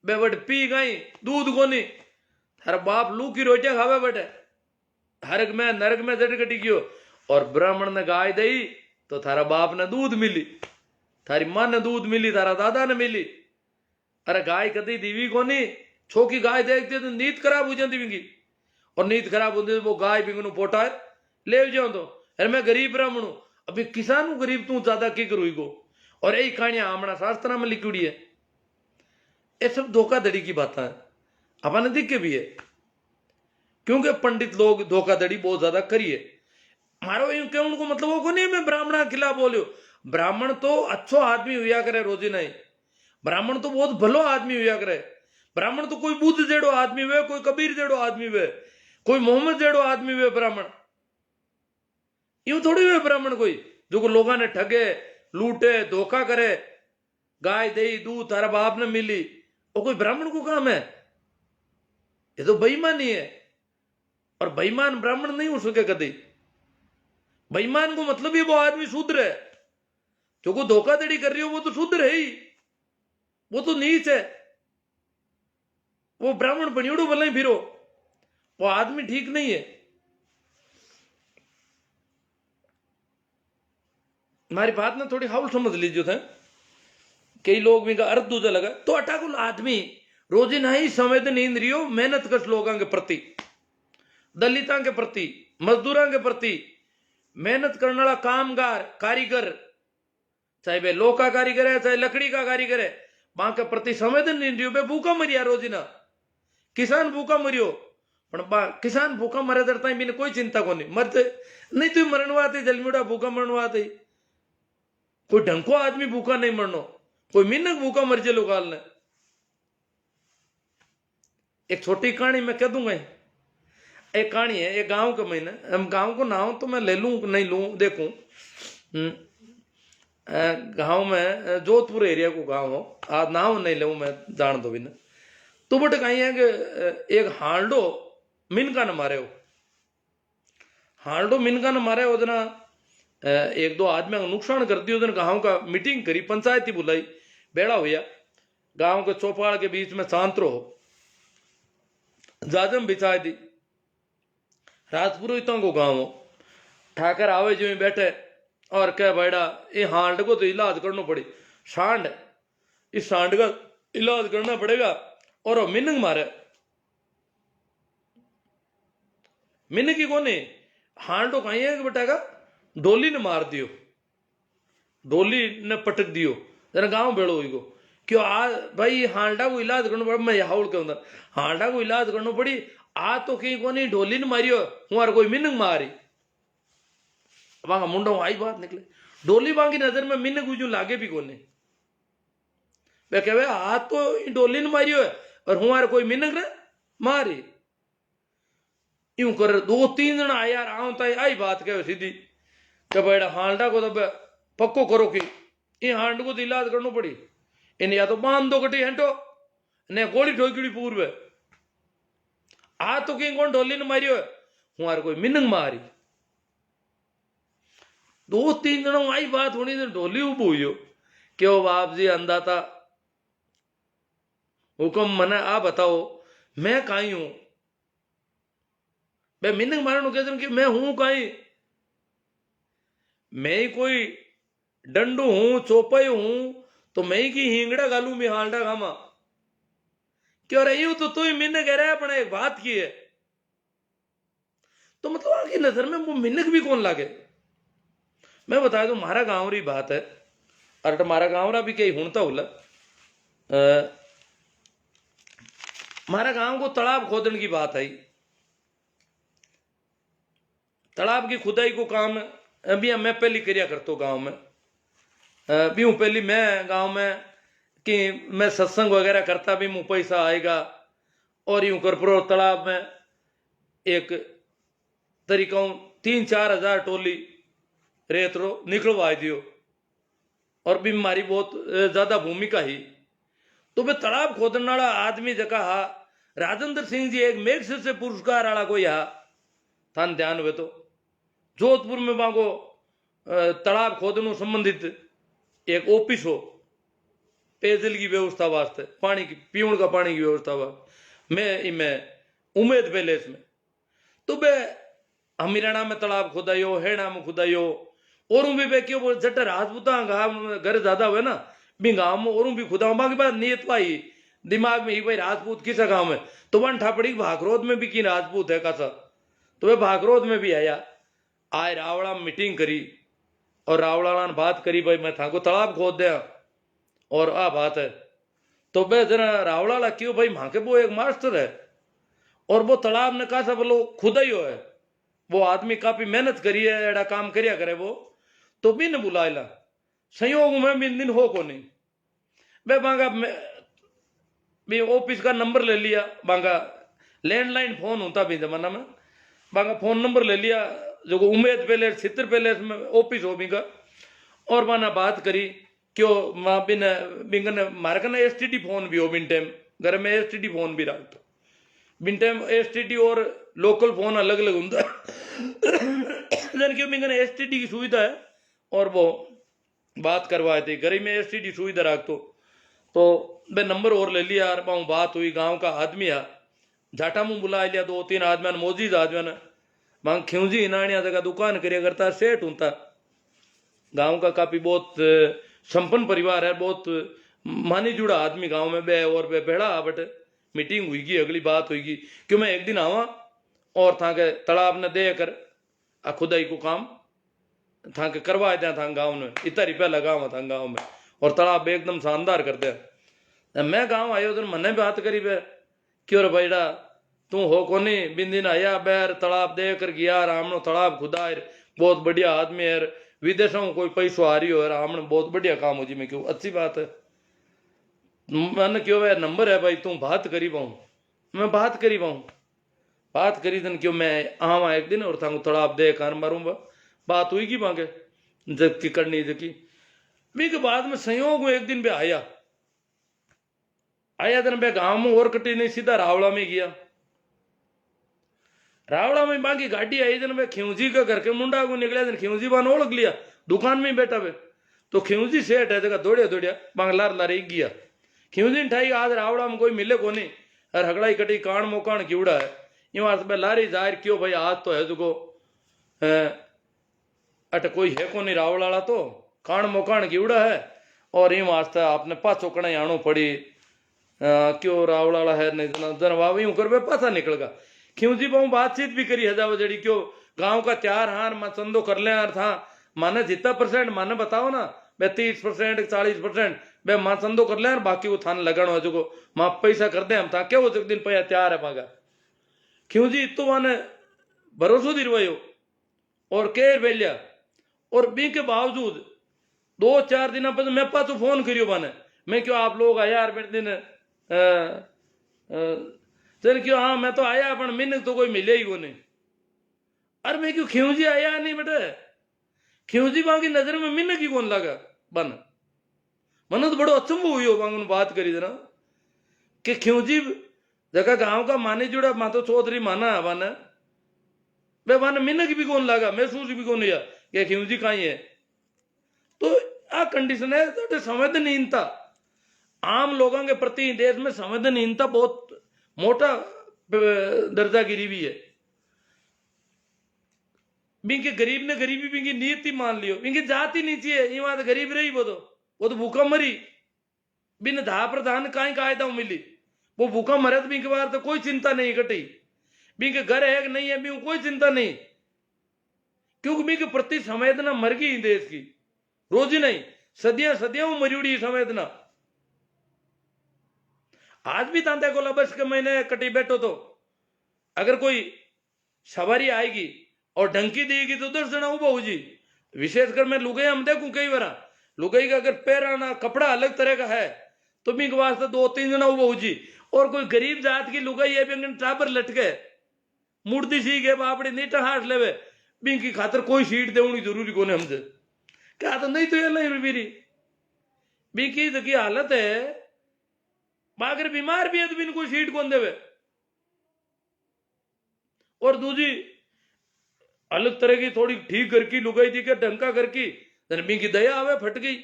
बेबट पी गई दूध कोनी, थारा बाप लू की रोटियां खावे बटे, नरक में जट कटी गयो। और ब्राह्मण ने गाय दई तो थारा बाप ने दूध मिली, थारी मां ने दूध मिली, थारा दादा ने मिली। अरे गाय कदी दीवी कोनी, छोकी गाय देखते तो नींद खराब हो जाती बिंगी, और नींद खराब होती वो गाय बिंगनू पोटा ले जाओ। तो अरे मैं गरीब ब्राह्मण हूं, अभी किसान हूं गरीब, तू ज्यादा की करू गो। और यही कहानियां हमारा शास्त्र में लिखी है। ये सब धोखाधड़ी की बात है, अपने दिखे भी है, क्योंकि पंडित लोग धोखाधड़ी बहुत ज्यादा करिए। मारो यूं क्यों उनको मतलब वो को नहीं मैं ब्राह्मण के खिलाफ बोलियो, ब्राह्मण तो अच्छो आदमी हुआ करे रोजी नहीं, ब्राह्मण तो बहुत भलो आदमी हुआ करे। ब्राह्मण तो कोई बुद्ध जेड़ो आदमी हुए, कोई कबीर जेड़ो आदमी हुए, कोई मोहम्मद जेड़ो आदमी हुए। ब्राह्मण यूं थोड़ी हुए ब्राह्मण कोई जो लोगों ने ठगे, लूटे, धोखा करे, गाय दही दूध थारा बाप ने मिली, वो कोई ब्राह्मण को काम है? ये तो बेईमानी है। और बेईमान ब्राह्मण नहीं हो सके कभी। बेईमान को मतलब ही वो आदमी शूद्र है, जो को धोखाधड़ी कर रही हो वो तो शूद्र है ही, वो तो नीच है, वो ब्राह्मण बनियोड़ो भले ही फिरो, वो आदमी ठीक नहीं है। हमारी बात ना थोड़ी हाउल समझ लीजिए था, कई लोग भी का अर्थ दूजा लगा तो अटाकुल आदमी रोजी नहीं संवेदन इंद्रियो मेहनत कश लोगों के प्रति, दलितों के प्रति, मजदूरों के प्रति, मेहनत करने वाला कामगार कारीगर, चाहे वे लोह का कारीगर है चाहे लकड़ी का कारीगर है, वहां के प्रति संवेदन इंद्रियो बे भूखा मरिया रोजी ना। किसान भूखा मरियो, किसान भूखा मरे दरता ही कोई चिंता को नहीं, मरते नहीं तो मरणवाते जलमुड़ा भूखा मरणवाते, कोई ढंको आदमी भूखा नहीं मरनो, कोई मिनक भूखा मर जे लोगाल ने। एक छोटी कहानी मैं कह दूंगा, एक कहानी है एक गांव के महीने, हम गांव को नाम तो मैं ले लूं नहीं लूं देखूं, गांव में जोधपुर एरिया को गांव हो, आज नाम नहीं लूं मैं जान दो बिना। तो बट कहीं है कि एक हांडो मिनका ने मारे हो, हांडो मिनका ने मारे हो जना, एक दो आदमी का नुकसान कर दियो। गांव का मीटिंग करी, पंचायती बुलाई, बेड़ा हुआ गांव के चौपाल के बीच में शांत रहो, जाजम बिछा दी, राजपुरोहितों को गांव हो, ठाकर आवे जो बैठे और कह बैठा ये हांड को तो इलाज करना पड़ी, सांड, इस सांड का इलाज करना पड़ेगा। और वो मिनक मारे, मिनक ही कोने हांडो कहीं है कि बेटा का डोली ने मार दियो, डोली ने पटक दियो, जरा गांव बेड़ो हुई को क्यों आ भाई हांडा को इलाज करना पड़ा। मैं हाउल के अंदर हांडा को इलाज करना पड़ी, आ तो कहीं कोनी डोली ने मारियो हमारे कोई मिनक मारी। वहां मुंडो आई बात निकले, डोली वहां की नजर में मिनक उजू लागे भी कोने, वे कहे आ तो डोली ने मारियो है और हमारे कोई मिनक ने मारी। यूं कर दो तीन जन आया आवता आई बात कहे सीधी कि बेड़ा हांडा को तो पक्को करो कि ये हांड को तो इलाज करना पड़ी, इन या तो बांध दो कटी हंटो ने गोली ठोकड़ी पूर्व आ तो कहीं कौन ढोली ने मारियो हमारे कोई मिनंग मारी। दो तीन जनों आई बात होनी तो ढोली उब हुई क्यों बाप जी अंदाता हुक्म मना आ बताओ मैं कहीं हूं, मैं मिनंग मारने कह कि मैं हूं कहीं, मैं ही कोई डंडू हूं चौपाई हूं तो मैं ही की हिंगड़ा गालू में हालडा खामा क्यों रही हूं तो तू ही मिनक कह रहा है अपने एक बात की है। तो मतलब आपकी नजर में वो मिनक भी कौन लागे। मैं बता दूं मारा गांव री बात है, अरे मारा गांव रा भी कई हुणता होला, मारा गांव को तालाब खोदने की बात आई, तालाब की खुदाई को काम अभी मैं पहली करिया करता गांव में, अभी पहली मैं गांव में कि मैं सत्संग वगैरह करता भी मुँह पैसा आएगा, और यूं कर प्रो तालाब में एक तरीका 3-4 हजार टोली रेत रो निकलवा दियो, और बीमारी बहुत ज्यादा भूमिका ही। तो वे तालाब खोदने वाला आदमी जका हा राजेंद्र सिंह जी एक मैग्सेसे पुरस्कार वाला कोई हा, थान ध्यान हुए तो जोधपुर में मांगो तालाब खोदने संबंधित एक ऑफिस हो, पेयजल की व्यवस्था वास्ते, पानी की पीने का पानी की व्यवस्था वा मैं इनमें उम्मीद पैलेस में। तो बे हमीराणा में तालाब खुदायो, हेड़ा में खुदायो, और भी बे क्यों बोल जट राजपूता घर ज्यादा हुए ना भी गांव में और भी खुदा बाकी बात नियत पाई दिमाग में ही भाई राजपूत किसा गांव में, तो वन ठापड़ी भागरोद में भी की राजपूत है कासा, तो वे भागरोद में भी आया। आए रावड़ा में मीटिंग करी और रावड़ा ने बात करी भाई मैं था को तालाब खोद दिया और आ बात है। तो बे जना रावड़ा क्यों भाई वहां के वो एक मास्टर है और वो तालाब ने कहा बोलो खुदा ही हो है, वो आदमी काफी मेहनत करी है, एड़ा काम करिया करे वो, तो बिन बुलायला संयोग में बिन दिन हो को नहीं। बे बांगा भी ऑफिस का नंबर ले लिया, बांगा लैंडलाइन फोन होता भी जमाना में, बांगा फोन नंबर ले लिया जो उम्मीद पैलेस चित्र पैलेस में ऑफिस हो बिंगा, और माना बात करी क्यों माँ बिन बिंगन मारे का ना एसटीडी फोन भी हो बिन टाइम घर में एसटीडी फोन भी रखता बिन टाइम एसटीडी और लोकल फोन अलग अलग होता क्यों बिंगन एसटीडी की सुविधा है और वो बात करवाए थे घर में एसटीडी सुविधा रखतो। तो बे नंबर और ले लिया यार बात हुई, गांव का आदमी है झाटा मुंह बुला लिया, 2-3 आदमी मोजीद आदमी ने मांग खिंजी हिनाणिया जगह दुकान करिया करता सेठ होता, गांव का काफी बहुत संपन्न परिवार है, बहुत मानी जुड़ा आदमी गांव में बे, और बे बेड़ा बट मीटिंग हुईगी अगली बात हुईगी क्यों मैं एक दिन आवा और था के तालाब ने दे कर खुदाई को काम था के करवा दिया था गांव में, इतना रुपया लगावा था गांव में और तालाब एकदम शानदार कर दिया। मैं गांव आयो तो मैंने बात करी बे क्यों रे भाईड़ा तू हो कोनी बिन दिन आया बैर तालाब दे कर गया, रामनो तालाब खुदा बहुत बढ़िया आदमी है, विदेशों में कोई पैसो आ रही हो हमने बहुत बढ़िया काम हो जी। मैं क्यों अच्छी बात है, मैंने क्यों वह नंबर है भाई तू बात करी पाऊँ, मैं बात करी पाऊँ, बात करी दिन क्यों मैं आवा एक दिन और थांगू तालाब दे कर मारूंगा, बात हुई की मांगे जबकि करनी जबकि भी के बाद में संयोग में एक दिन भी आया दिन बे गांव में और कटी नहीं सीधा रावड़ा में गया, रावड़ा में बाकी गाड़ी आई दिन में खिंजी का घर के मुंडा को निकला दिन खिंजी बान ओढ़ लिया दुकान में बैठा बे, तो खिंजी सेठ है जगह दौड़िया दौड़िया बांगलार लारे गया खिंजी ठाई आज रावड़ा में कोई मिले को नहीं और हगड़ाई कटी कान मोकान क्यूड़ा है यूं लारी जाहिर क्यों भाई आज तो है जो अट कोई है को नहीं रावड़ वाला तो कान मोकान क्यूड़ा है और यूं वास्ते आपने पाछो कड़ा आनो पड़ी क्यों रावड़ वाला है नहीं जनवाब यूं कर पासा निकलगा खिंजी पाऊ बातचीत भी करी हजाव जड़ी क्यों गांव का त्यार हार मैं चंदो कर ले यार था माने जितना परसेंट माने बताओ ना बे 30% 40% बे मां चंदो कर ले यार बाकी वो थान लगन हो जो मां पैसा कर दे हम था क्या वो एक दिन पैसा तैयार है पागा खिंजी तो माने भरोसो दिलवायो और केर बेलिया और बी के बावजूद 2-4 दिन बाद मैं पास फोन करियो माने मैं क्यों आप लोग आया यार मेरे दिन चल क्यों हाँ मैं तो आया पर मिन तो कोई मिले ही को नहीं, अरे मैं क्यों खिंजी आया नहीं बेटे खिंजी बाकी नजर में मिन की कौन लगा बन मन तो बड़ो अचंभो हुई हो बांग बात करी देना कि खिंजी जगह गांव का माने जुड़ा मा तो चौधरी माना है बन बे मन मिन की भी कौन लगा महसूस भी कौन लिया कि खिंजी कहीं है। तो आ कंडीशन है तो संवेदनहीनता आम लोगों के प्रति देश में संवेदनहीनता बहुत मोटा दर्जा गिरी हुई है। बिंके गरीब ने गरीबी बिंकी नीति मान लियो बिंकी जाति नहीं चाहिए ये बात गरीब रही वो तो भूखा मरी बिन धा प्रधान काई कायदा मिली वो भूखा मरे तो बिंके बार तो कोई चिंता नहीं कटी बिंके घर है कि नहीं है बिंक कोई चिंता नहीं क्योंकि बिंके प्रति संवेदना मर गई देश की रोज ही नहीं सदियां सदियां मरी उड़ी संवेदना। आज भी तांते को बस के महीने कटी बैठो तो अगर कोई सवारी आएगी और ढंकी देगी तो 10 जना उबा हो जी, विशेषकर मैं लुगाई हम देखूं कई बार लुगाई का अगर पैराना कपड़ा अलग तरह का है तो बिंक वास्ते 2-3 जना वो जी और कोई गरीब जात की लुगाई है बिंगन टाबर लटके मुर्दी सी के बापड़ी नीटा हाट लेवे बिंक की खातर कोई सीट देनी जरूरी को हमसे क्या तो नहीं तो ये नहीं मेरी बिंकी की हालत है अगर बीमार भी है तो बिन कोई सीट कौन देवे और दूसरी अलग तरह की थोड़ी ठीक करके लुगाई दी के ढंका करके बिंकी दया आवे फट गई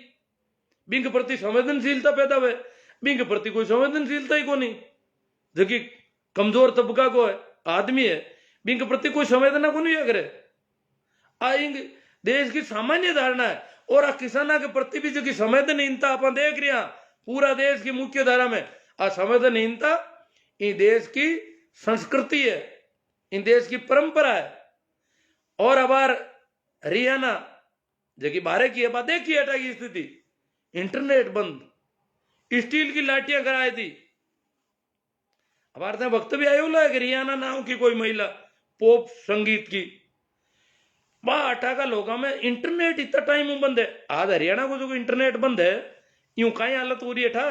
बिंक प्रति संवेदनशीलता पैदा हुए बिंक प्रति कोई संवेदनशीलता ही को नहीं जबकि कमजोर तबका को है आदमी है बिंक प्रति कोई संवेदना को नहीं अगर आएंग देश की सामान्य धारणा है और आ किसाना के प्रति भी जो संवेदनहीनता अपन देख रहे हैं पूरा देश की मुख्य धारा में आ संवेदनहीनता इन देश की संस्कृति है इन देश की परंपरा है और अबार हरियाणा जो कि बारे की है देखिए हटा की स्थिति इंटरनेट बंद स्टील की लाठियां कराई थी हमारे वक्त भी आयो कि रियाना नाम की कोई महिला पॉप संगीत की अटा का लोगों में इंटरनेट इतना टाइम बंद है आज हरियाणा को जो इंटरनेट बंद है यूं कहीं हालत हो रही है ठा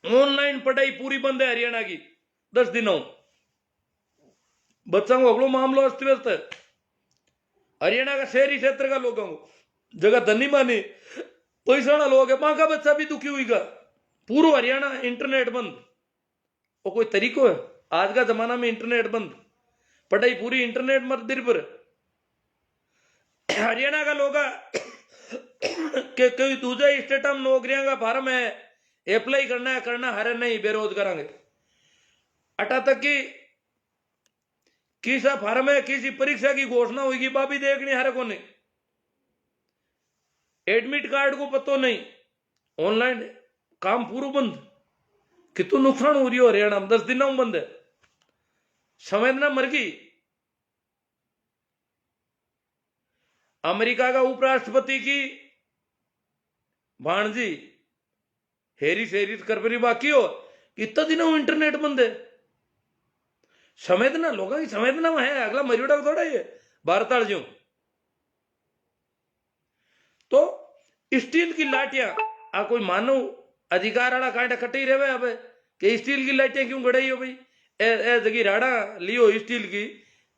ऑनलाइन पढ़ाई पूरी बंद है हरियाणा की 10 दिनों बच्चों को अगलो मामला अस्त व्यस्त है हरियाणा का शहरी क्षेत्र का लोगों को जगह धनी मानी पैसा वाला लोग है मां का बच्चा भी दुखी हुई पूरा हरियाणा इंटरनेट बंद वो कोई तरीको है आज का जमाना में इंटरनेट बंद पढ़ाई पूरी इंटरनेट मत निर्भर हरियाणा का लोग के कोई दूसरे स्टेट में नौकरियां का फार्म है अप्लाई करना हरे नहीं बेरोजगार अटा तक की किसा फार्म है किसी परीक्षा की घोषणा होगी बाबी देखनी हरे को नहीं एडमिट कार्ड को पतो नहीं ऑनलाइन काम पूरा बंद कितना नुकसान हो रही हो हरियाणा में 10 दिनों में बंद है संवेदना मर गई अमेरिका का उपराष्ट्रपति की भाणजी हेरिस करबरी बाकी हो इतना दिनों में इंटरनेट बंद है संवेदना लोगों की संवेदना में है अगला मरियोड़ा थोड़ा ये भारताल जो तो स्टील की लाठियां आ कोई मानव अधिकार वाला कांटा कटे रहे अब कि स्टील की लाठियां क्यों गड़ाई हो भाई ए जगी राड़ा लियो स्टील की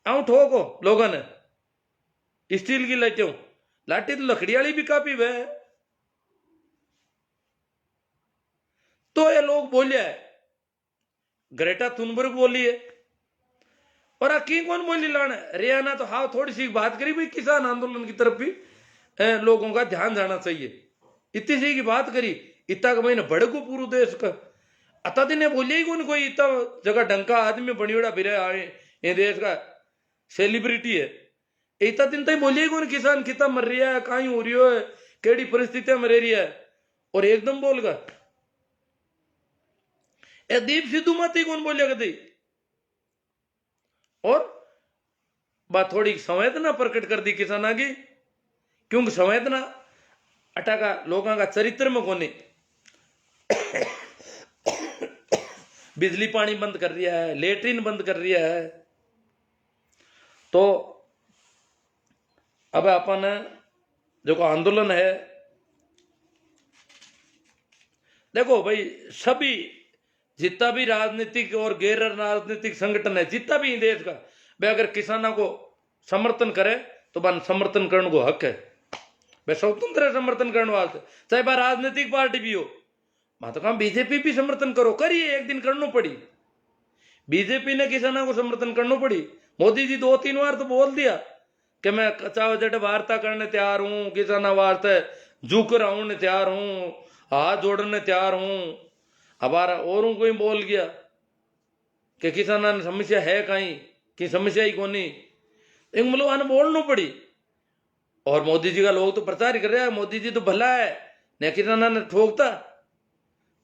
आऊं ठोको लोगों ने स्टील की लाठी तो लकड़ी वाली भी काफी वह तो ये लोग बोलिया है ग्रेटा थुनबर्ग बोली है और अकी कौन बोली लाना हरियाणा तो हाँ थोड़ी सी बात करी भाई किसान आंदोलन की तरफ भी लोगों का ध्यान जाना चाहिए इतनी सी की बात करी इतना का महीना भड़कू पूरे देश का अता दिन बोलिया ही कौन कोई इतना जगह डंका आदमी बनियोड़ा फिर आए ये देश का सेलिब्रिटी है इतना दिन तक बोलिए कौन किसान कितना मर रहा है कहीं हो रही है केड़ी परिस्थितियां में रह रही है और एकदम बोल गा दीप सिद्धू मत ही कौन बोलिया कदी और बात थोड़ी संवेदना प्रकट कर दी किसाना की क्योंकि संवेदना अटा का लोगों का चरित्र में कोनी बिजली पानी बंद कर दिया है लेटरिन बंद कर दिया है तो अब अपन जो आंदोलन है देखो भाई सभी जितना भी राजनीतिक और गैर राजनीतिक संगठन है जितना भी देश का वे अगर किसानों को समर्थन करे तो बन समर्थन करने को हक है वे स्वतंत्र समर्थन करने वास्ते चाहे बार राजनीतिक पार्टी भी हो मैं तो कहा बीजेपी भी समर्थन करो करिए एक दिन करना पड़ी बीजेपी ने किसानों को समर्थन करना पड़ी मोदी जी 2-3 बार तो बोल दिया कि मैं कचाव जट वार्ता करने तैयार हूं किसानों वास्ते झुक रहने तैयार हूं हाथ जोड़ने तैयार हूं हमारा और कोई बोल गया कि किसानों ने समस्या है कहीं कि समस्या ही कोनी एक मतलब आने बोलना पड़ी और मोदी जी का लोग तो प्रचार कर रहे हैं मोदी जी तो भला है न किसानों ने ठोकता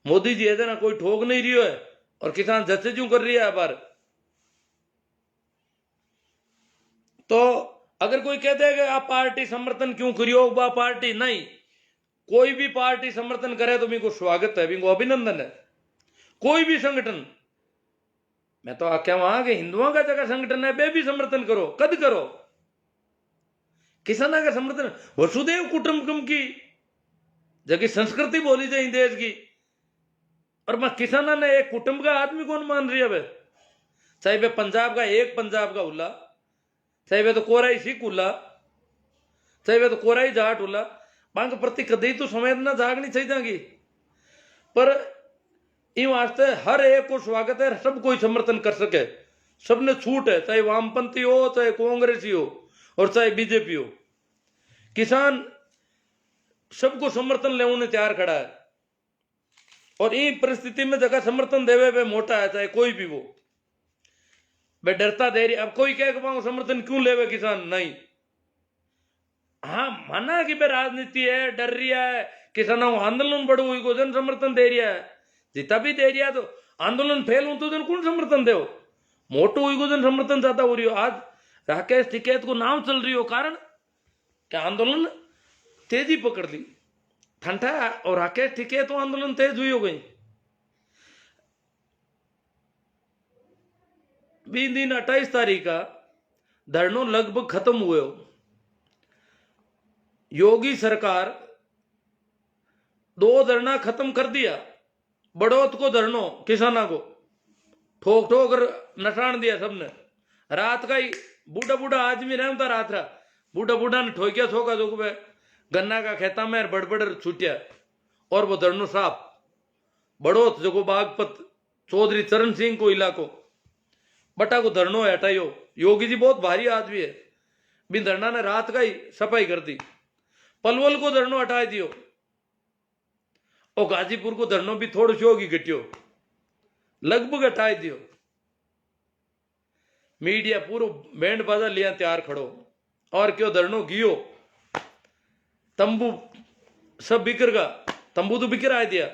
मोदी जी ऐसा ना कोई ठोक नहीं रही है और किसान जैसे क्यों कर रही है बार तो अगर कोई कहते हैं कि आप पार्टी समर्थन क्यों करियो बा पार्टी नहीं कोई भी पार्टी समर्थन करे तो मेरे को स्वागत है मेरे को अभिनंदन है कोई भी संगठन मैं तो आख्या वहां के हिंदुओं का जगह संगठन है वे भी समर्थन करो कद करो किसाना का समर्थन वसुदेव कुटुंबकम की जबकि संस्कृति बोली जाए देश की और मैं किसाना ने एक कुटुंब का आदमी कौन मान रही है वे, चाहे वे पंजाब का एक पंजाब का उल्ला, चाहे वे तो कोराई सिख उल्ला, चाहे वे तो कोराई जाट उल्ला, बांग प्रति कदी तो संवेदना जागनी चाहिए। पर इन वास्ते हर एक को स्वागत है, सब कोई समर्थन कर सके, सबने छूट है, चाहे वामपंथी हो, चाहे कांग्रेसी हो और चाहे बीजेपी हो। किसान सबको समर्थन लेने तैयार खड़ा है। और इन परिस्थिति में जगह समर्थन देवे वे मोटा है, चाहे कोई भी वो, वे डरता दे रही। अब कोई कह पाऊं समर्थन क्यों लेवे किसान, नहीं। हाँ माना कि वे राजनीति है, डर रहा है, किसानों आंदोलन बढ़ो हुई को जन समर्थन दे रहा है, जितना भी दे रहा है तो आंदोलन फेल हो तो जन कौन समर्थन दे, मोटो हुई को जन समर्थन ज्यादा हो रही हो। आज राकेश टिकैत को नाम चल रही हो, कारण क्या आंदोलन तेजी पकड़ ली ठंडा, और राकेश टिकैत तो आंदोलन तेज हुई हो गई। 20 दिन 28 तारीख का धरनों लगभग खत्म हुए हो। योगी सरकार 2 धरना खत्म कर दिया, बड़ौत को धरनों किसानों को ठोक ठोक कर नटान दिया सबने। रात का ही बूढ़ा बूढ़ा आदमी रहता रात रहा, बूढ़ा बूढ़ा ने ठोकिया ठोका जो गन्ना का खेता में बड़बड़ छूटिया, और वो धरनों साफ बड़ौत जो बागपत चौधरी चरण सिंह को इलाको बटा को धरनों हटाइयो। योगी जी बहुत भारी आदमी है, बिन धरना ने रात का ही सफाई कर दी। पलवल को धरनों हटा दियो, और गाजीपुर को धरनों भी थोड़ी सी होगी घटियो, लगभग हटा दियो। मीडिया पूरा बैंड बाजा लिया तैयार खड़ो, और क्यों धरनों गियो, तंबू सब बिकर गा, तंबू तो बिकर आ दिया,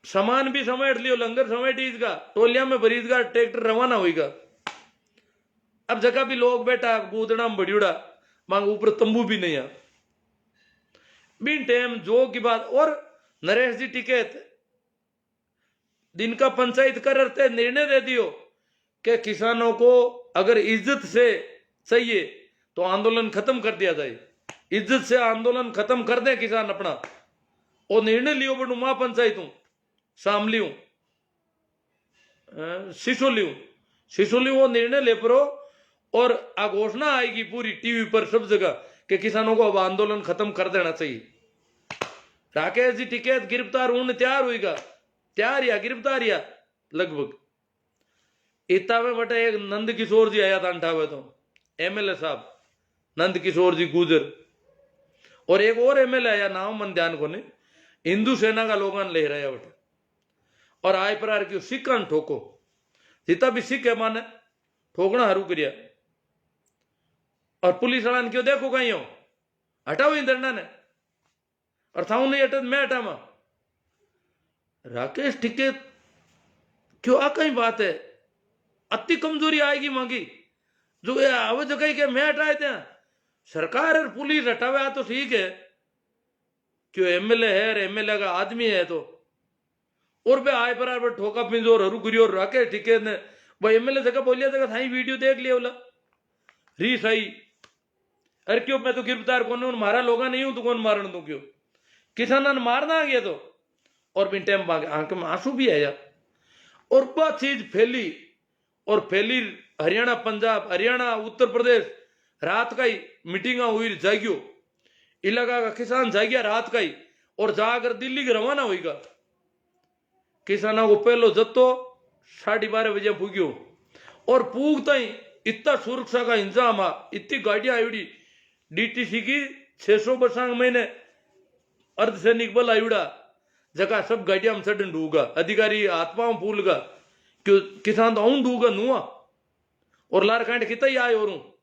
सामान भी समेट लियो, लंगर समेट इसका, टोलिया में भरीज का ट्रैक्टर रवाना होगा। अब जगह भी लोग बैठा बूदड़ा में बड़ियोड़ा मांग, ऊपर तंबू भी नहीं है बिन टाइम जो की बात। और नरेश जी टिकैत दिन का पंचायत करते निर्णय दे दियो कि किसानों को अगर इज्जत से चाहिए तो आंदोलन खत्म कर दिया जाए, इज्जत से आंदोलन खत्म कर दे किसान अपना। और निर्णय लियो बड़ू महापंचायत हूं, शामली हूं, सिसोली वो निर्णय ले परो, और घोषणा आएगी पूरी टीवी पर सब जगह कि किसानों को अब आंदोलन खत्म कर देना चाहिए। राकेश जी टिकैत गिरफ्तार होने तैयार होगा, तैयार या गिरफ्तार या लगभग। इतना में बटे एक नंद किशोर जी आया था अंठावे, तो एमएलए साहब नंद किशोर जी गुजर, और एक और एमएलए आया, नाम मन ध्यान को नहीं, हिंदू सेना का लोगन ले रहा बटे, और आय प्रकार की सिक्का ठोको, जितना भी सिख है माने ठोकना हरू करिया। और पुलिस वाला ने क्यों देखो कहीं हो, हटाओ इन धरना ने, और था नहीं हटा मैं हटावा। राकेश टिकैत क्यों आ कहीं बात है, अति कमजोरी आएगी मांगी जो ये आवे जगह के मैं हटाए थे। सरकार और पुलिस हटावे तो ठीक है, क्यों एमएलए है, एमएलए का आदमी है तो, और बे आए पर ठोका पिंजोर हरू करियो। राकेश टिकैत ने भाई एमएलए जगह बोलिया जगह था वीडियो देख लिया बोला रीस आई, अरे क्यों मैं तो गिरफ्तार कौन हूं, मारा लोगा नहीं हूं तो कौन मारन दू, क्यों किसाना ने मारना आ गया तो। और बिन टाइम आंख में आंसू भी आया। और वह चीज फैली, और फैली हरियाणा, पंजाब, हरियाणा, उत्तर प्रदेश, रात का ही मीटिंग हुई, जागियो इलाका का किसान जागिया रात का ही, और जाकर दिल्ली के रवाना होगा। किसानों को पहलो जत्तो 12:30 बजे पूग्यो, और पूगता ही इतना सुरक्षा का इंतजाम आ, इतनी गाड़ियां आई, डीटीसी की 600 बसांग महीने अर्धसैनिक बल आयुड़ा, जगह सब गाड़िया में चढ़ ढूगा, अधिकारी हाथ पांव फूलगा, क्यों किसान तो आऊं ढूगा नुआ, और लार कांड कितना ही आए, और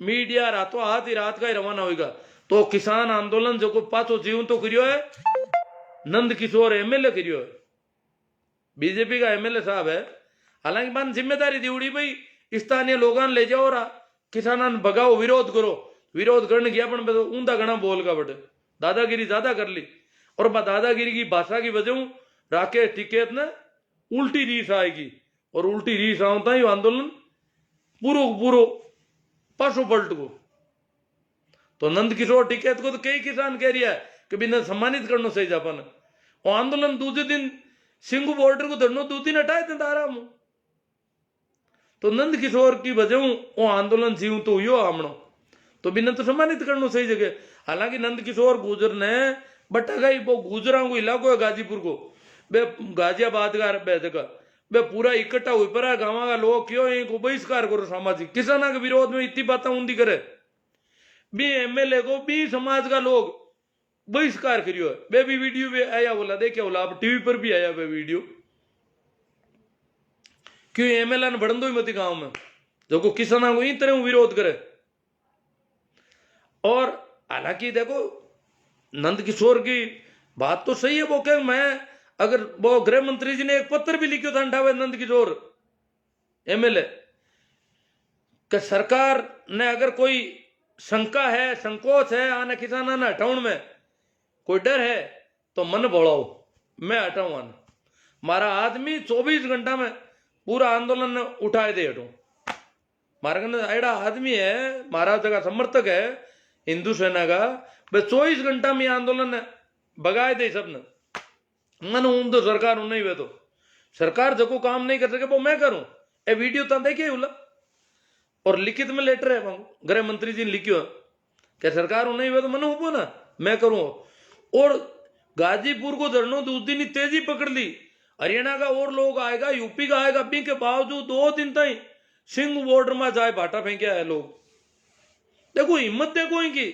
मीडिया रातों हाथ ही रात का ही रवाना होगा। तो किसान आंदोलन जो को पाछो जीवन तो करियो है नंद किशोर एमएलए करियो है, बीजेपी का एमएलए साहब है। हालांकि मन जिम्मेदारी दी उड़ी भाई स्थानीय लोगों ले जाओ, किसानों ने भगाओ, विरोध करो, विरोध करने गया पण तो ऊंधा घना बोल का बटे दादागिरी ज्यादा कर ली। और दादागिरी की भाषा की वजह राकेश टिकैत ने उल्टी रीस आएगी, और उल्टी रीस आता ही आंदोलन पूरो पासो पलट को। तो नंद किशोर टिकैत को तो कई किसान कह रहा है कि बिना सम्मानित करना सही जापान, वो आंदोलन दूसरे दिन सिंगू बॉर्डर को धरनो 2 दिन हटाए थे आराम। तो नंद किशोर की वजह वो आंदोलन सीऊ तो हुई हमणो, तो बिना तो सम्मानित करना सही जगह। हालांकि नंद किशोर गुजर ने बटा गई वो गुजरा को इलाको है गाजीपुर को, बे गाजियाबाद का बे जगह बे पूरा इकट्ठा हुई पर गाँव का लोग क्यों इनको बहिष्कार करो, सामाजिक किसाना के विरोध में इतनी बातें ऊंधी करे भी एमएलए को भी समाज का लोग बहिष्कार करियो है। बे भी वीडियो भी आया बोला, देखिए बोला अब टीवी पर भी आया वे वीडियो। क्यों एमएलए ने बढ़न दो ही मत गांव में जो को किसानों को इन तरह विरोध करे। और हालांकि देखो नंद किशोर की बात तो सही है, वो कह मैं अगर वो गृह मंत्री जी ने एक पत्र भी लिखा था अंठावे नंद किशोर एमएलए कि सरकार ने अगर कोई शंका है संकोच है आने किसाना ने हटाउन में कोई डर है तो मन बोलाओ, मैं हटाऊ आना। मारा आदमी 24 घंटा में पूरा आंदोलन उठाए दे हटू। मारा कने एड़ा आदमी है, महाराज का समर्थक है हिंदू सेना का, बस 24 घंटा में आंदोलन भगाए दे सबने। मन हूं तो सरकार नहीं वे तो सरकार जो काम नहीं कर सके वो मैं करूं। ए वीडियो ता देखिए उला और लिखित में लेटर है गृह मंत्री जी ने लिखियो कि सरकार नहीं वे तो मन हो ना मैं करूं। और गाजीपुर को धरनो उस दिन ही तेजी पकड़ ली, हरियाणा का और लोग आएगा, यूपी का आएगा, पी के बावजूद 2 दिन तक सिंह बॉर्डर में जाए भाटा फेंके है लोग। देखो हिम्मत देखो इनकी,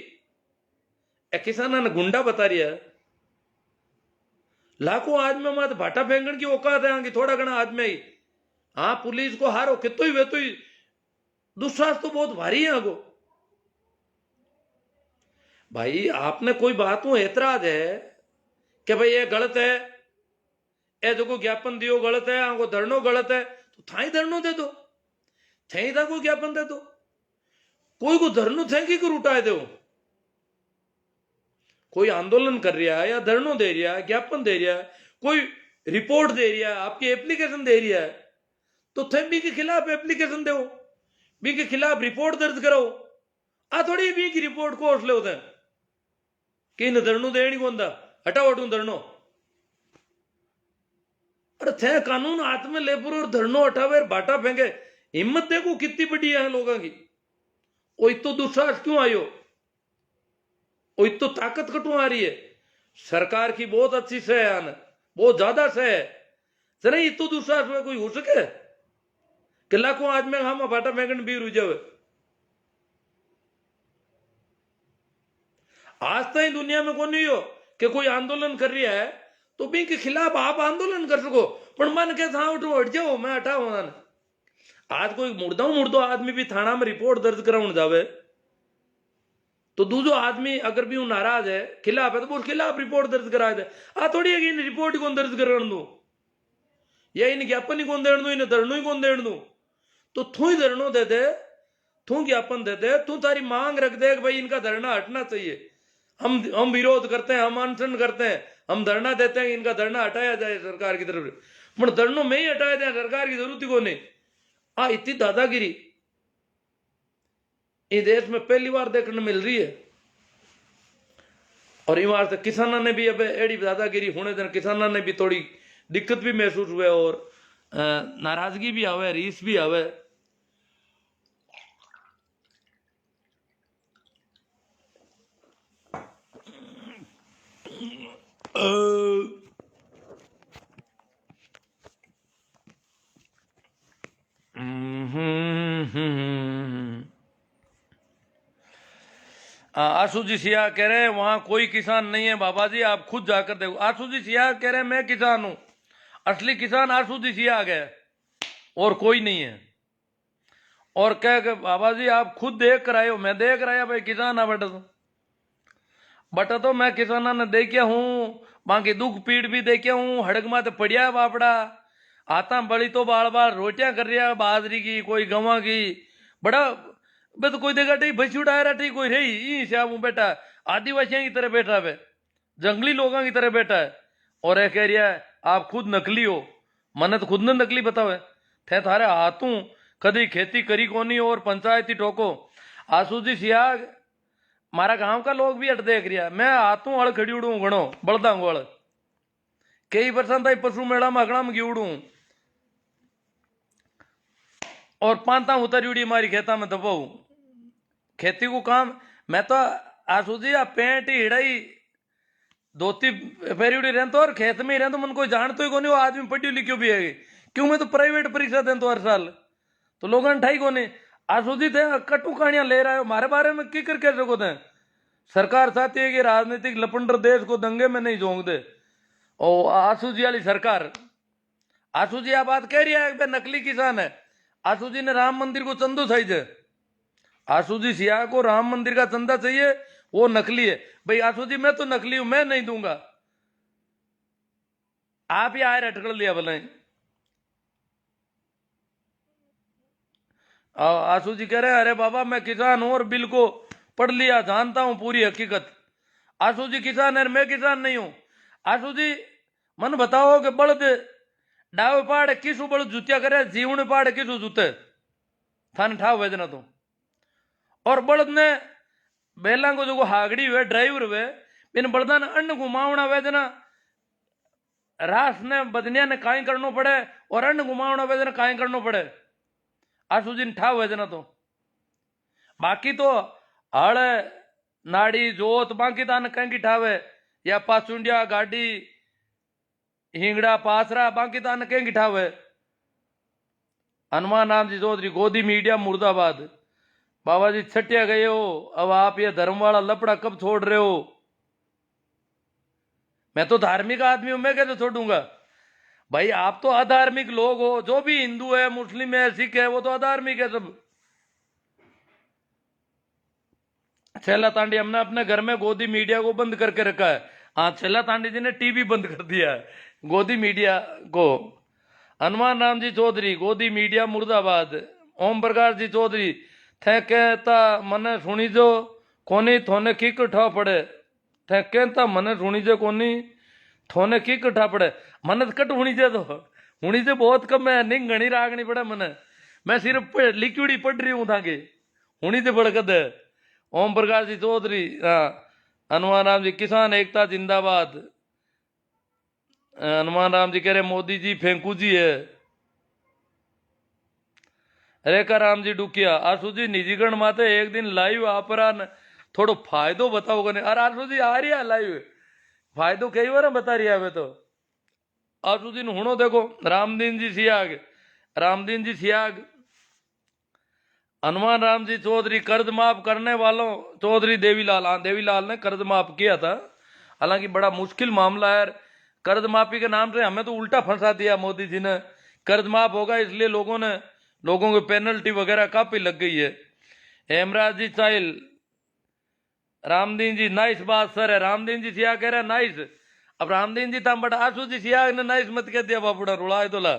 किसाना ने गुंडा बता रही है। लाखों आदमी मत भाटा फेंकने की औकात है थोड़ा घना आदमी ही। हाँ पुलिस को हारो कितो ही वे तो ही दुस्साहस तो बहुत भारी है आगो। भाई आपने कोई बात में ऐतराज है कि भाई ये गलत है, ए जो को ज्ञापन दियो गलत है, आगो धरनो गलत है, तो थाई धरनो दे दो, थे था कोई ज्ञापन दे दो। कोई को धरनो थे कि उठाए दो। कोई आंदोलन कर रहा है या धरनो दे रहा है, ज्ञापन दे रहा है, कोई रिपोर्ट दे रहा है, आपकी एप्लीकेशन दे रहा है, तो थे बी के खिलाफ एप्लीकेशन दो, बी के खिलाफ रिपोर्ट दर्ज करो। आ थोड़ी बी की रिपोर्ट को हौसले होते हैं कि इन धरनो देनी कौन था हटाओ हटू धरनो। अरे थे कानून हाथ में लेपुर और धरनो हटावे बाटा फेंके, हिम्मत देखो कितनी बड़ी है लोगों की। वो इतो दुस्साहस क्यों आयो, वो इतो ताकत कटू आ रही है। सरकार की बहुत अच्छी सह है, बहुत ज्यादा सह है, जरा इतो दुस्साहस में कोई हो सके कि लाखों आदमी हम बाटा फेंकने भी रुझे हुए। आज तक दुनिया में कौन नहीं हो कि कोई आंदोलन कर रहा है तो भी के खिलाफ आप आंदोलन कर सको, पर मन के था उठो हट जाओ मैं हटाओ। आज कोई मुर्दो आदमी भी थाना में रिपोर्ट दर्ज कराने जावे तो दूसरो आदमी अगर भी नाराज है खिलाफ है तो वो खिलाफ रिपोर्ट दर्ज कराए दे। आ थोड़ी है कि इन रिपोर्ट कौन दर्ज कराने दू या इन ज्ञापन ही कौन देने दू, इन धरनो ही कौन देने दू। तो तू ही धरनो दे दे, तू ज्ञापन दे दे, तू तारी मांग रख दे भाई इनका धरना हटना चाहिए, हम विरोध करते हैं, हम अनशन करते हैं, हम धरना देते हैं, इनका धरना हटाया जाए सरकार की तरफ से। पर धरनों में ही हटाया जाए, सरकार की जरूरत ही को नहीं। इतनी दादागिरी इस देश में पहली बार देखने मिल रही है। और ये बार किसानों ने भी अब एड़ी दादागिरी होने देना, किसानों ने भी थोड़ी दिक्कत भी महसूस हुए और नाराजगी भी आवे, रीस भी आवे। आशु जी सिया कह रहे हैं वहां कोई किसान नहीं है बाबा जी, आप खुद जाकर देखो। आशु जी सिया कह रहे हैं मैं किसान हूं, असली किसान आशु जी सिया आ गए और कोई नहीं है। और कह के बाबा जी आप खुद देख कर आए हो, मैं देख रहा भाई किसान है बटा तो मैं किसाना ने देखिया हूं, बाकी दुख पीड़ भी देखिया हूं। हड़क माते पड़िया बापड़ा आता बड़ी तो बाल बाल रोटियां कर रहा बाजरी की, कोई गवा की, बड़ा बे तो कोई देखा ठीक भैंसी उड़ा रहा ठीक कोई रही श्याम बैठा आदिवासियों की तरह बैठा है, जंगली लोगों की तरह बैठा है। और यह कह रहा है आप खुद नकली हो, मने तो खुद ने नकली बताओ थे थारे हाथों कदी खेती करी कोनी और पंचायती टोको। आशु जी सियाग मारा गांव का लोग भी अट देख रहा, मैं हाथों अड़ खड़ी उड़ू घणो बड़दा अड़ कई वर्षा ताई पशु मेला में अगड़ा में गिवड़ू और पांता उतर उड़ी मारी खेता में दबाऊ खेती को काम मैं तो आसूजी पेंट हिड़ाई धोती फेरी उड़ी रहता और खेत में ही रहता मन कोई जानते ही को नहीं वो आदमी पढ़ी लिखियो भी है क्यों मैं तो प्राइवेट परीक्षा देता हर साल तो लोगों ने ठाई को नहीं आसूजी थे कटु कहानियां ले रहा है हमारे बारे में की कर कह सको थे सरकार चाहती है कि राजनीतिक लपंडर देश को दंगे में नहीं झोंक दे और आसूजी वाली सरकार आसूजी आ बात कह रही है नकली किसान है आसूजी ने राम मंदिर को चंदो चाहिए आसूजी सिया को राम मंदिर का चंदा चाहिए वो नकली है भाई आसूजी मैं तो नकली हूं मैं नहीं दूंगा आप ही आए अटकड़ लिया भले आसूजी कह रहे हैं अरे बाबा मैं किसान हूं और बिल को पढ़ लिया जानता हूं पूरी हकीकत आसूजी किसान है मैं किसान नहीं हूं आसूजी मन बताओ कि बड़द डावे पहाड़ किसू बड़द जूतिया करे जीवन पहाड़ किसू जूते थाने ठाव वेजना तो और बड़द ने बेला को जो हागड़ी हुए ड्राइवर हुए इन बड़दा ने अन्न घुमावना वेजना रास ने बदनिया ने काई करनो पड़े और अन्न घुमावना वेजना काई करनो पड़े आसूजी ने ठाव वेजना तो बाकी तो हड़ नाड़ी जोत बाकी तान कहीं ठावे या पासुंडिया गाड़ी हिंगड़ा पासरा बाकी तान कहीं ठावे हनुमान राम जी चौधरी गोदी मीडिया मुर्दाबाद बाबा जी छटिया गए हो अब आप ये धर्म वाला लपड़ा कब छोड़ रहे हो मैं तो धार्मिक आदमी हूं मैं कैसे छोड़ूंगा भाई आप तो अधार्मिक लोग हो जो भी हिंदू है मुस्लिम है सिख है वो तो अधार्मिक है सब छेला तांडी हमने अपने घर में गोदी मीडिया को बंद करके रखा है हाँ छेला तांडी जी ने टीवी बंद कर दिया है गोदी मीडिया को हनुमान राम जी चौधरी गोदी मीडिया मुर्दाबाद ओम प्रकाश जी चौधरी थे कहता मने सुनी जो कोनी थोने की कठा पड़े थे कहता मने सुनी जो कोनी थोने की कठा पड़े मन कट हुनी जे तो हुनी जे बहुत कम है नहीं घनी रागनी पड़े मने मैं सिर्फ लिक्विड पढ़ रही हूं थाके हुनी जे बड़कद है ओम प्रकाश जी चौधरी हनुमान राम जी किसान एकता जिंदाबाद हनुमान राम जी कह रहे मोदी जी फेंकू जी है रेखा राम जी डुकिया आसू जी निजीगण माते एक दिन लाइव आपरा थोड़ो फायदो बताओ कने अरे आसू जी आ रही है लाइव फायदो कई बार बता रही है तो आसू जी हुणो देखो रामदीन जी सियाग हनुमान राम जी चौधरी कर्ज माफ करने वालों चौधरी देवीलाल हाँ देवीलाल ने कर्ज माफ किया था हालांकि बड़ा मुश्किल मामला है कर्ज माफी के नाम से हमें तो उल्टा फंसा दिया मोदी जी ने कर्ज माफ होगा इसलिए लोगों को पेनल्टी वगैरह काफी लग गई है हेमराज जी चाइल रामदीन जी नाइस बात सर है रामदीन जी सिया कह रहे हैं नाइस अब रामदीन जी था बट आसू जी सिया ने नाइस मत कह दिया बापूड़ा रुला तोला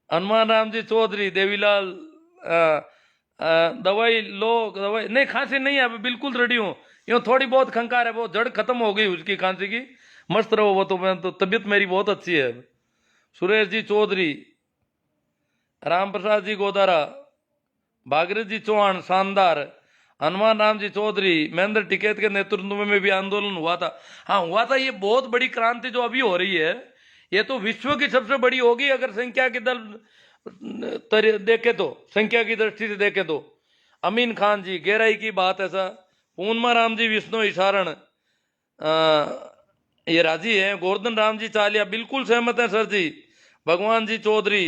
हनुमान राम जी चौधरी देवीलाल दवाई नहीं खांसी नहीं है बिल्कुल रेडी हूँ यूँ थोड़ी बहुत खंकार है वो जड़ खत्म हो गई उसकी खांसी की मस्त रहो वो तो मैं तो तबीयत मेरी बहुत अच्छी है सुरेश जी चौधरी राम प्रसाद जी गोदारा भागीरथ जी चौहान शानदार हनुमान राम जी चौधरी महेंद्र टिकैत के नेतृत्व में भी आंदोलन हुआ था हाँ हुआ था ये बहुत बड़ी क्रांति जो अभी हो रही है ये तो विश्व की सबसे बड़ी होगी अगर संख्या की देखे तो संख्या की दृष्टि से देखे तो अमीन खान जी गहराई की बात ऐसा पूर्णमा राम जी विष्णु इशारण ये राजी है गोवर्धन राम जी चालिया बिल्कुल सहमत है सर जी भगवान जी चौधरी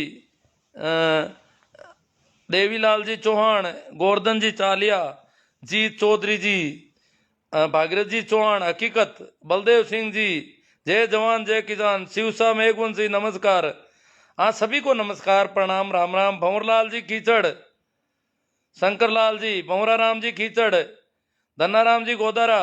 देवीलाल जी चौहान गोवर्धन जी चालिया जीत चौधरी जी भागीरथ जी चौहान हकीकत बलदेव सिंह जी जय जवान जय किसान शिवसा मेघवंशी नमस्कार हाँ सभी को नमस्कार प्रणाम राम राम भंवरलाल जी कीचड़ शंकरलाल जी भंवरा राम जी कीचड़ धन्नाराम जी गोदारा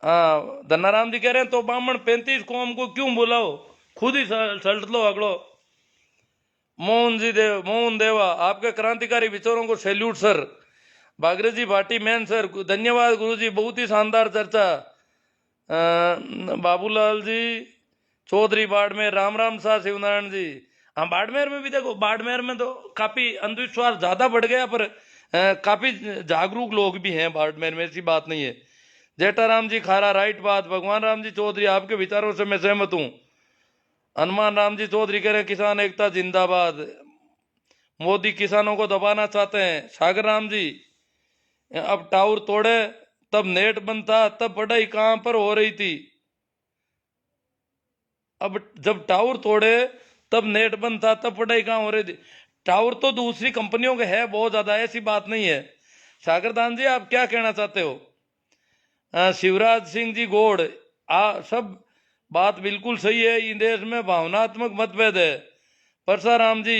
हाँ धन्नाराम जी कह रहे हैं तो बामण 35 कौम को क्यों बुलाओ खुद ही सल्ट लो अगलो मोहन देवा आपके क्रांतिकारी विचारों को सैल्यूट सर भागीरथ जी भाटी मैन सर धन्यवाद गुरु जी बहुत ही शानदार चर्चा बाबूलाल जी चौधरी बाड़मेर राम राम शाह शिवनारायण जी हाँ बाड़मेर में भी देखो बाड़मेर में तो काफी अंधविश्वास ज्यादा बढ़ गया पर काफी जागरूक लोग भी हैं बाड़मेर में ऐसी बात नहीं है जेठाराम जी खारा राइट बात। भगवान राम जी चौधरी आपके विचारों से मैं सहमत हूँ। हनुमान राम जी चौधरी कह रहे हैं किसान एकता जिंदाबाद। मोदी किसानों को दबाना चाहते हैं। सागर राम जी अब टावर तोड़े तब नेट बंद था, तब पढ़ाई कहां पर हो रही थी। अब जब टावर तोड़े तब नेट बंद था, तब पढ़ाई कहां हो रही थी। टावर तो दूसरी कंपनियों के है बहुत ज्यादा, ऐसी बात नहीं है। सागरदान जी आप क्या कहना चाहते हो? शिवराज सिंह जी गौड़ सब बात बिल्कुल सही है। इन देश में भावनात्मक मतभेद है। परसाराम जी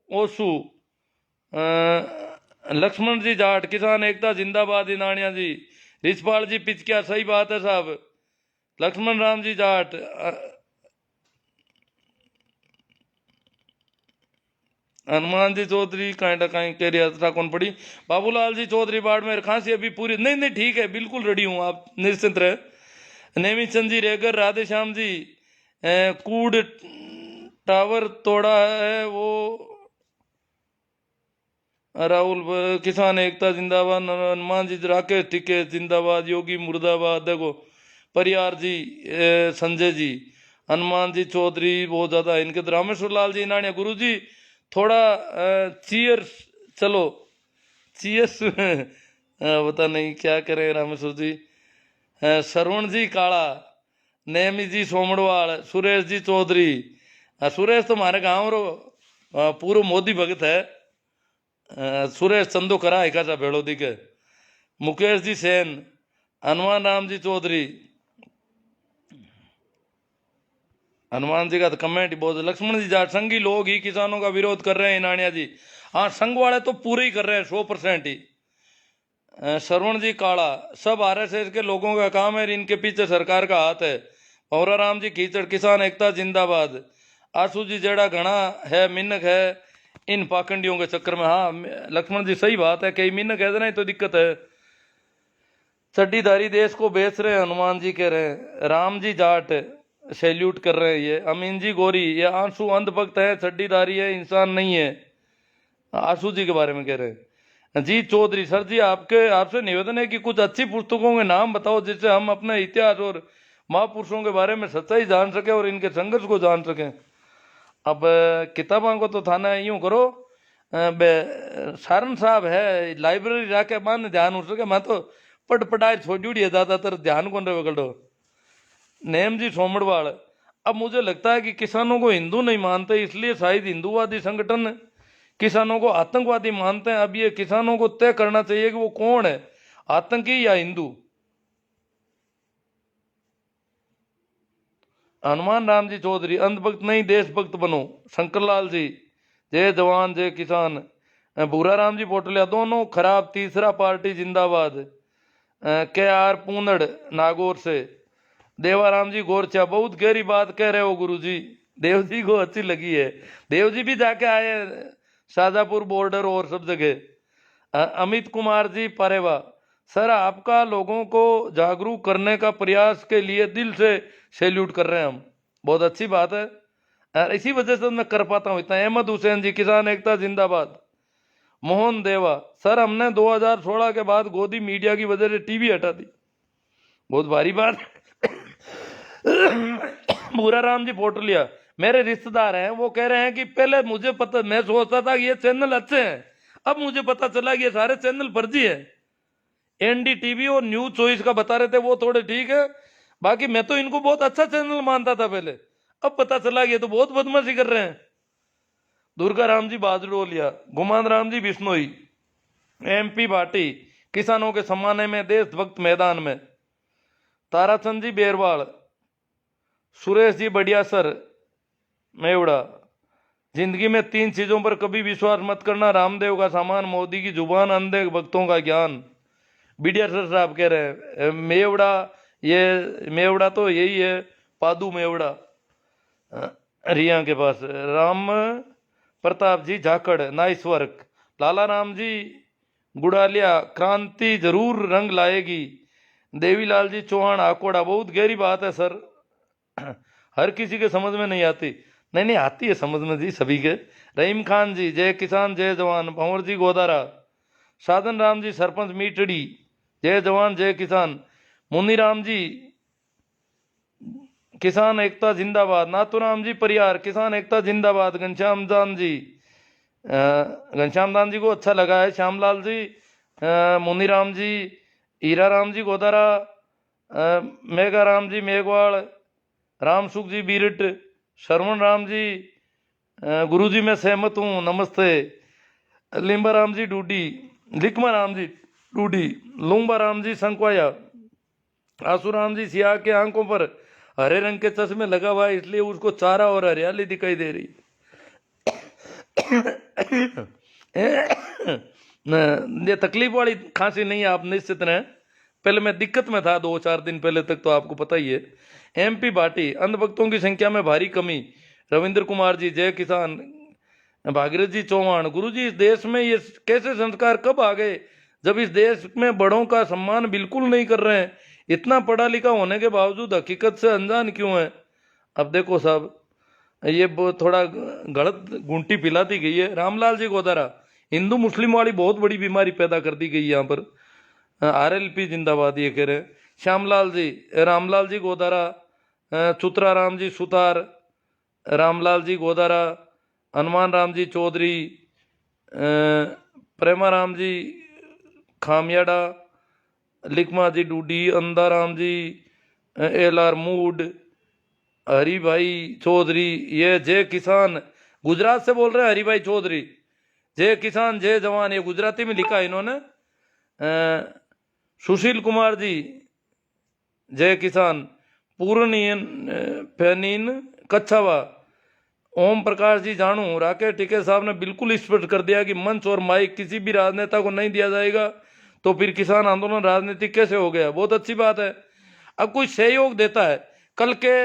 ओसू, लक्ष्मण जी जाट किसान एकता जिंदाबाद। इनानिया जी रिछपाल जी पिचकिया सही बात है साहब। लक्ष्मण राम जी जाट, हनुमान जी चौधरी कहीं कह रही कौन पड़ी। बाबूलाल जी चौधरी बाड़मेर खांसी अभी पूरी नहीं नहीं ठीक है, बिल्कुल रेडी हूँ, आप निश्चिंत रहे। नेमित चंद जी रेगर, राधे श्याम जी कूड टावर तोड़ा है वो राहुल किसान एकता जिंदाबाद। हनुमान जी राकेश टिके जिंदाबाद। योगी मुर्दाबाद। देखो परियार जी संजय जी, हनुमान जी चौधरी बहुत ज्यादा इनके। रामेश्वर लाल जी नानिया गुरु जी थोड़ा चीयर्स, चलो चीयर्स पता नहीं क्या करें रामेश्वर जी। श्रवण जी काला, नेमी जी सोमड़वाल, सुरेश जी चौधरी। सुरेश तो हमारे गांव रो पूरा मोदी भगत है। सुरेश चंदो करा एक भेड़ो दिखे। मुकेश जी सेन, हनुमान राम जी चौधरी, हनुमान जी का तो कमेंट ही बहुत। लक्ष्मण जी जाट संघी लोग ही किसानों का विरोध कर रहे हैं। नानिया जी हाँ संघ वाले तो पूरे ही कर रहे हैं 100% ही। श्रवण जी काला, सब आरएसएस के लोगों का काम है, इनके पीछे सरकार का हाथ है। पौरा राम जी कीचड़ किसान एकता जिंदाबाद। आशु जी जेड़ा घना है मिन्नक है इन पाखंडियों के चक्कर में। हाँ लक्ष्मण जी सही बात है, कई मिन्नक है ना तो दिक्कत है। चड्डीधारी देश को बेच रहे हैं, हनुमान जी कह रहे हैं। राम जी जाट सैल्यूट कर रहे हैं। ये अमीन जी गोरी, ये आंसू अंधभक्त है, चड्डीधारी है, इंसान नहीं है। आंसू जी के बारे में कह रहे हैं। जी चौधरी सर जी आपसे निवेदन है कि कुछ अच्छी पुस्तकों के नाम बताओ जिससे हम अपने इतिहास और महापुरुषों के बारे में सच्चाई जान सके और इनके संघर्ष को जान सकें। अब किताबों को तो थाना यूं करो, सारन साहब है लाइब्रेरी जाके मान ध्यान हो सके। मैं तो पढ़ाई छोड़ी है ज्यादातर, ध्यान कौन रहे बगड़ो। नेम जी सोमड़वाल, अब मुझे लगता है कि किसानों को हिंदू नहीं मानते, इसलिए शायद हिंदूवादी संगठन किसानों को आतंकवादी मानते हैं। अब ये किसानों को तय करना चाहिए कि वो कौन है, आतंकी या हिंदू। हनुमान राम जी चौधरी, अंधभक्त नहीं देशभक्त बनो। शंकरलाल जी जय जवान जय किसान। भूरा राम जी पोटलिया, दोनों खराब, तीसरा पार्टी जिंदाबाद। के आर पूनड़ नागौर से। देवाराम जी गोरचा, बहुत गहरी बात कह रहे हो गुरु जी, देव जी को अच्छी लगी है। देव जी भी जाके आए शाजापुर बॉर्डर और सब जगह। अमित कुमार जी परेवा, सर आपका लोगों को जागरूक करने का प्रयास के लिए दिल से सैल्यूट कर रहे हैं हम, बहुत अच्छी बात है। इसी वजह से मैं कर पाता हूँ इतना। अहमद हुसैन जी किसान एकता जिंदाबाद। मोहन देवा, सर हमने 2016 के बाद गोदी मीडिया की वजह से टीवी हटा दी, बहुत भारी बात। भूरा राम जी पोटलिया, मेरे रिश्तेदार हैं, वो कह रहे हैं कि पहले मुझे पता, मैं सोचता था कि ये चैनल अच्छे हैं, अब मुझे पता चला कि ये सारे चैनल फर्जी है। एनडीटीवी और न्यूज चॉइस का बता रहे थे वो थोड़े ठीक है, बाकी मैं तो इनको बहुत अच्छा चैनल मानता था पहले, अब पता चला कि ये तो बहुत बदमाशी कर रहे हैं। दुर्गा राम जी बाजरोलिया, गुमान राम जी बिश्नोई, एमपी भाटी, किसानों के सम्मान में देशभक्त मैदान में। ताराचंद जी बेरवाल, सुरेश जी बढ़िया सर मेवड़ा, जिंदगी में 3 चीजों पर कभी विश्वास मत करना, रामदेव का सामान, मोदी की जुबान, अंधे भक्तों का ज्ञान। बढ़िया सर साहब कह रहे हैं। मेवड़ा, ये मेवड़ा तो यही है पादू मेवड़ा रिया के पास। राम प्रताप जी झाकड़, नाइस वर्क। लाला राम जी गुड़ालिया, क्रांति जरूर रंग लाएगी। देवीलाल जी चौहान आकोड़ा, बहुत गहरी बात है सर, हर किसी के समझ में नहीं आती। नहीं नहीं आती है समझ में जी सभी के। रहीम खान जी जय किसान जय जवान। भंवर जी गोदारा। साधन राम जी सरपंच मीटड़ी, जय जवान जय किसान। मुनीराम जी किसान एकता जिंदाबाद। नाथूराम जी परियार किसान एकता जिंदाबाद। घनश्याम दान जी घनश्याम दान जी को अच्छा लगा है। श्यामलाल जी मुनीराम जी, हीरा राम जी गोदारा, मेघा राम जी मेघवाड़, राम सुख जी बीरट, श्रवण राम जी गुरु जी मैं सहमत हूँ नमस्ते। लिम्बा राम जी डूडी, लिकमा राम जी डूडी, लुम्बा राम जी संकवाया, आसुराम जी सिया के आंखों पर हरे रंग के चश्मे लगा हुआ है इसलिए उसको चारा और हरियाली दिखाई दे रही। ये तकलीफ वाली खांसी नहीं है, आप निश्चित रहें। पहले मैं दिक्कत में था 2-4 दिन पहले तक, तो आपको पता ही है। एमपी भाटी अंधभक्तों की संख्या में भारी कमी। रविंद्र कुमार जी जय किसान। भागीरथ जी चौहान गुरु जी इस देश में ये कैसे संस्कार कब आ गए जब इस देश में बड़ों का सम्मान बिल्कुल नहीं कर रहे हैं। इतना पढ़ा लिखा होने के बावजूद हकीकत से अनजान क्यों है। अब देखो साहब ये थोड़ा गलत गुंटी पिलाती गई है। रामलाल जी गोदारा हिंदू मुस्लिम वाली बहुत बड़ी बीमारी पैदा कर दी गई यहाँ पर। आरएलपी जिंदाबाद ये कह रहे हैं। श्यामलाल जी रामलाल जी गोदारा, चुतरा राम जी सुतार, रामलाल जी गोदारा, हनुमान राम जी चौधरी, प्रेमा राम जी खामियाड़ा, लिकमा जी डूडी, अंधा राम जी एलआर मूड, हरी भाई चौधरी, ये जय किसान गुजरात से बोल रहे हैं। हरी भाई चौधरी जय किसान जय जवान, ये गुजराती में लिखा है इन्होंने। सुशील कुमार जी जय किसान। पूर्णियन फैनीन कच्छावा, ओम प्रकाश जी जानू। राकेश टिके साहब ने बिल्कुल स्पष्ट कर दिया कि मंच और माइक किसी भी राजनेता को नहीं दिया जाएगा, तो फिर किसान आंदोलन राजनीतिक कैसे हो गया। बहुत अच्छी बात है। अब कोई सहयोग देता है, कल के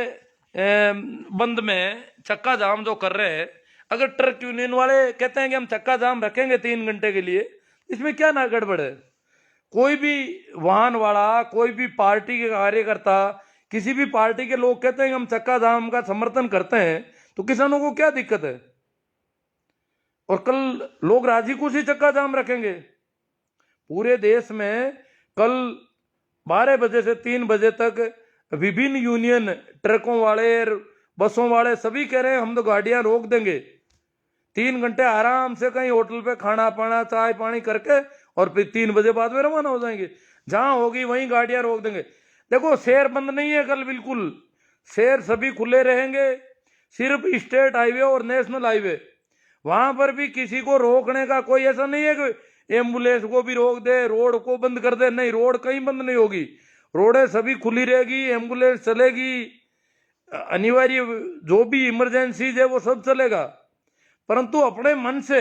बंद में चक्का जाम जो कर रहे हैं, अगर ट्रक यूनियन वाले कहते हैं कि हम चक्का जाम रखेंगे 3 घंटे के लिए, इसमें क्या ना गड़बड़ है। कोई भी वाहन वाला, कोई भी पार्टी के कार्यकर्ता, किसी भी पार्टी के लोग कहते हैं कि हम चक्का जाम का समर्थन करते हैं, तो किसानों को क्या दिक्कत है। और कल लोग राजी खुशी चक्का जाम रखेंगे। पूरे देश में कल 12 बजे से 3 बजे तक विभिन्न यूनियन, ट्रकों वाले, बसों वाले सभी कह रहे हैं हम तो गाड़ियां रोक देंगे। 3 घंटे आराम से कहीं होटल पे खाना पाना चाय पानी करके और फिर 3 बजे बाद में रवाना हो जाएंगे। जहां होगी वहीं गाड़ियां रोक देंगे। देखो शहर बंद नहीं है कल, बिल्कुल शहर सभी खुले रहेंगे। सिर्फ स्टेट हाईवे और नेशनल हाईवे, वहां पर भी किसी को रोकने का कोई ऐसा नहीं है कि एम्बुलेंस को भी रोक दे, रोड को बंद कर दे। नहीं, रोड कहीं बंद नहीं होगी, रोडें सभी खुली रहेगी, एम्बुलेंस चलेगी, अनिवार्य जो भी इमरजेंसीज है वो सब चलेगा। परंतु अपने मन से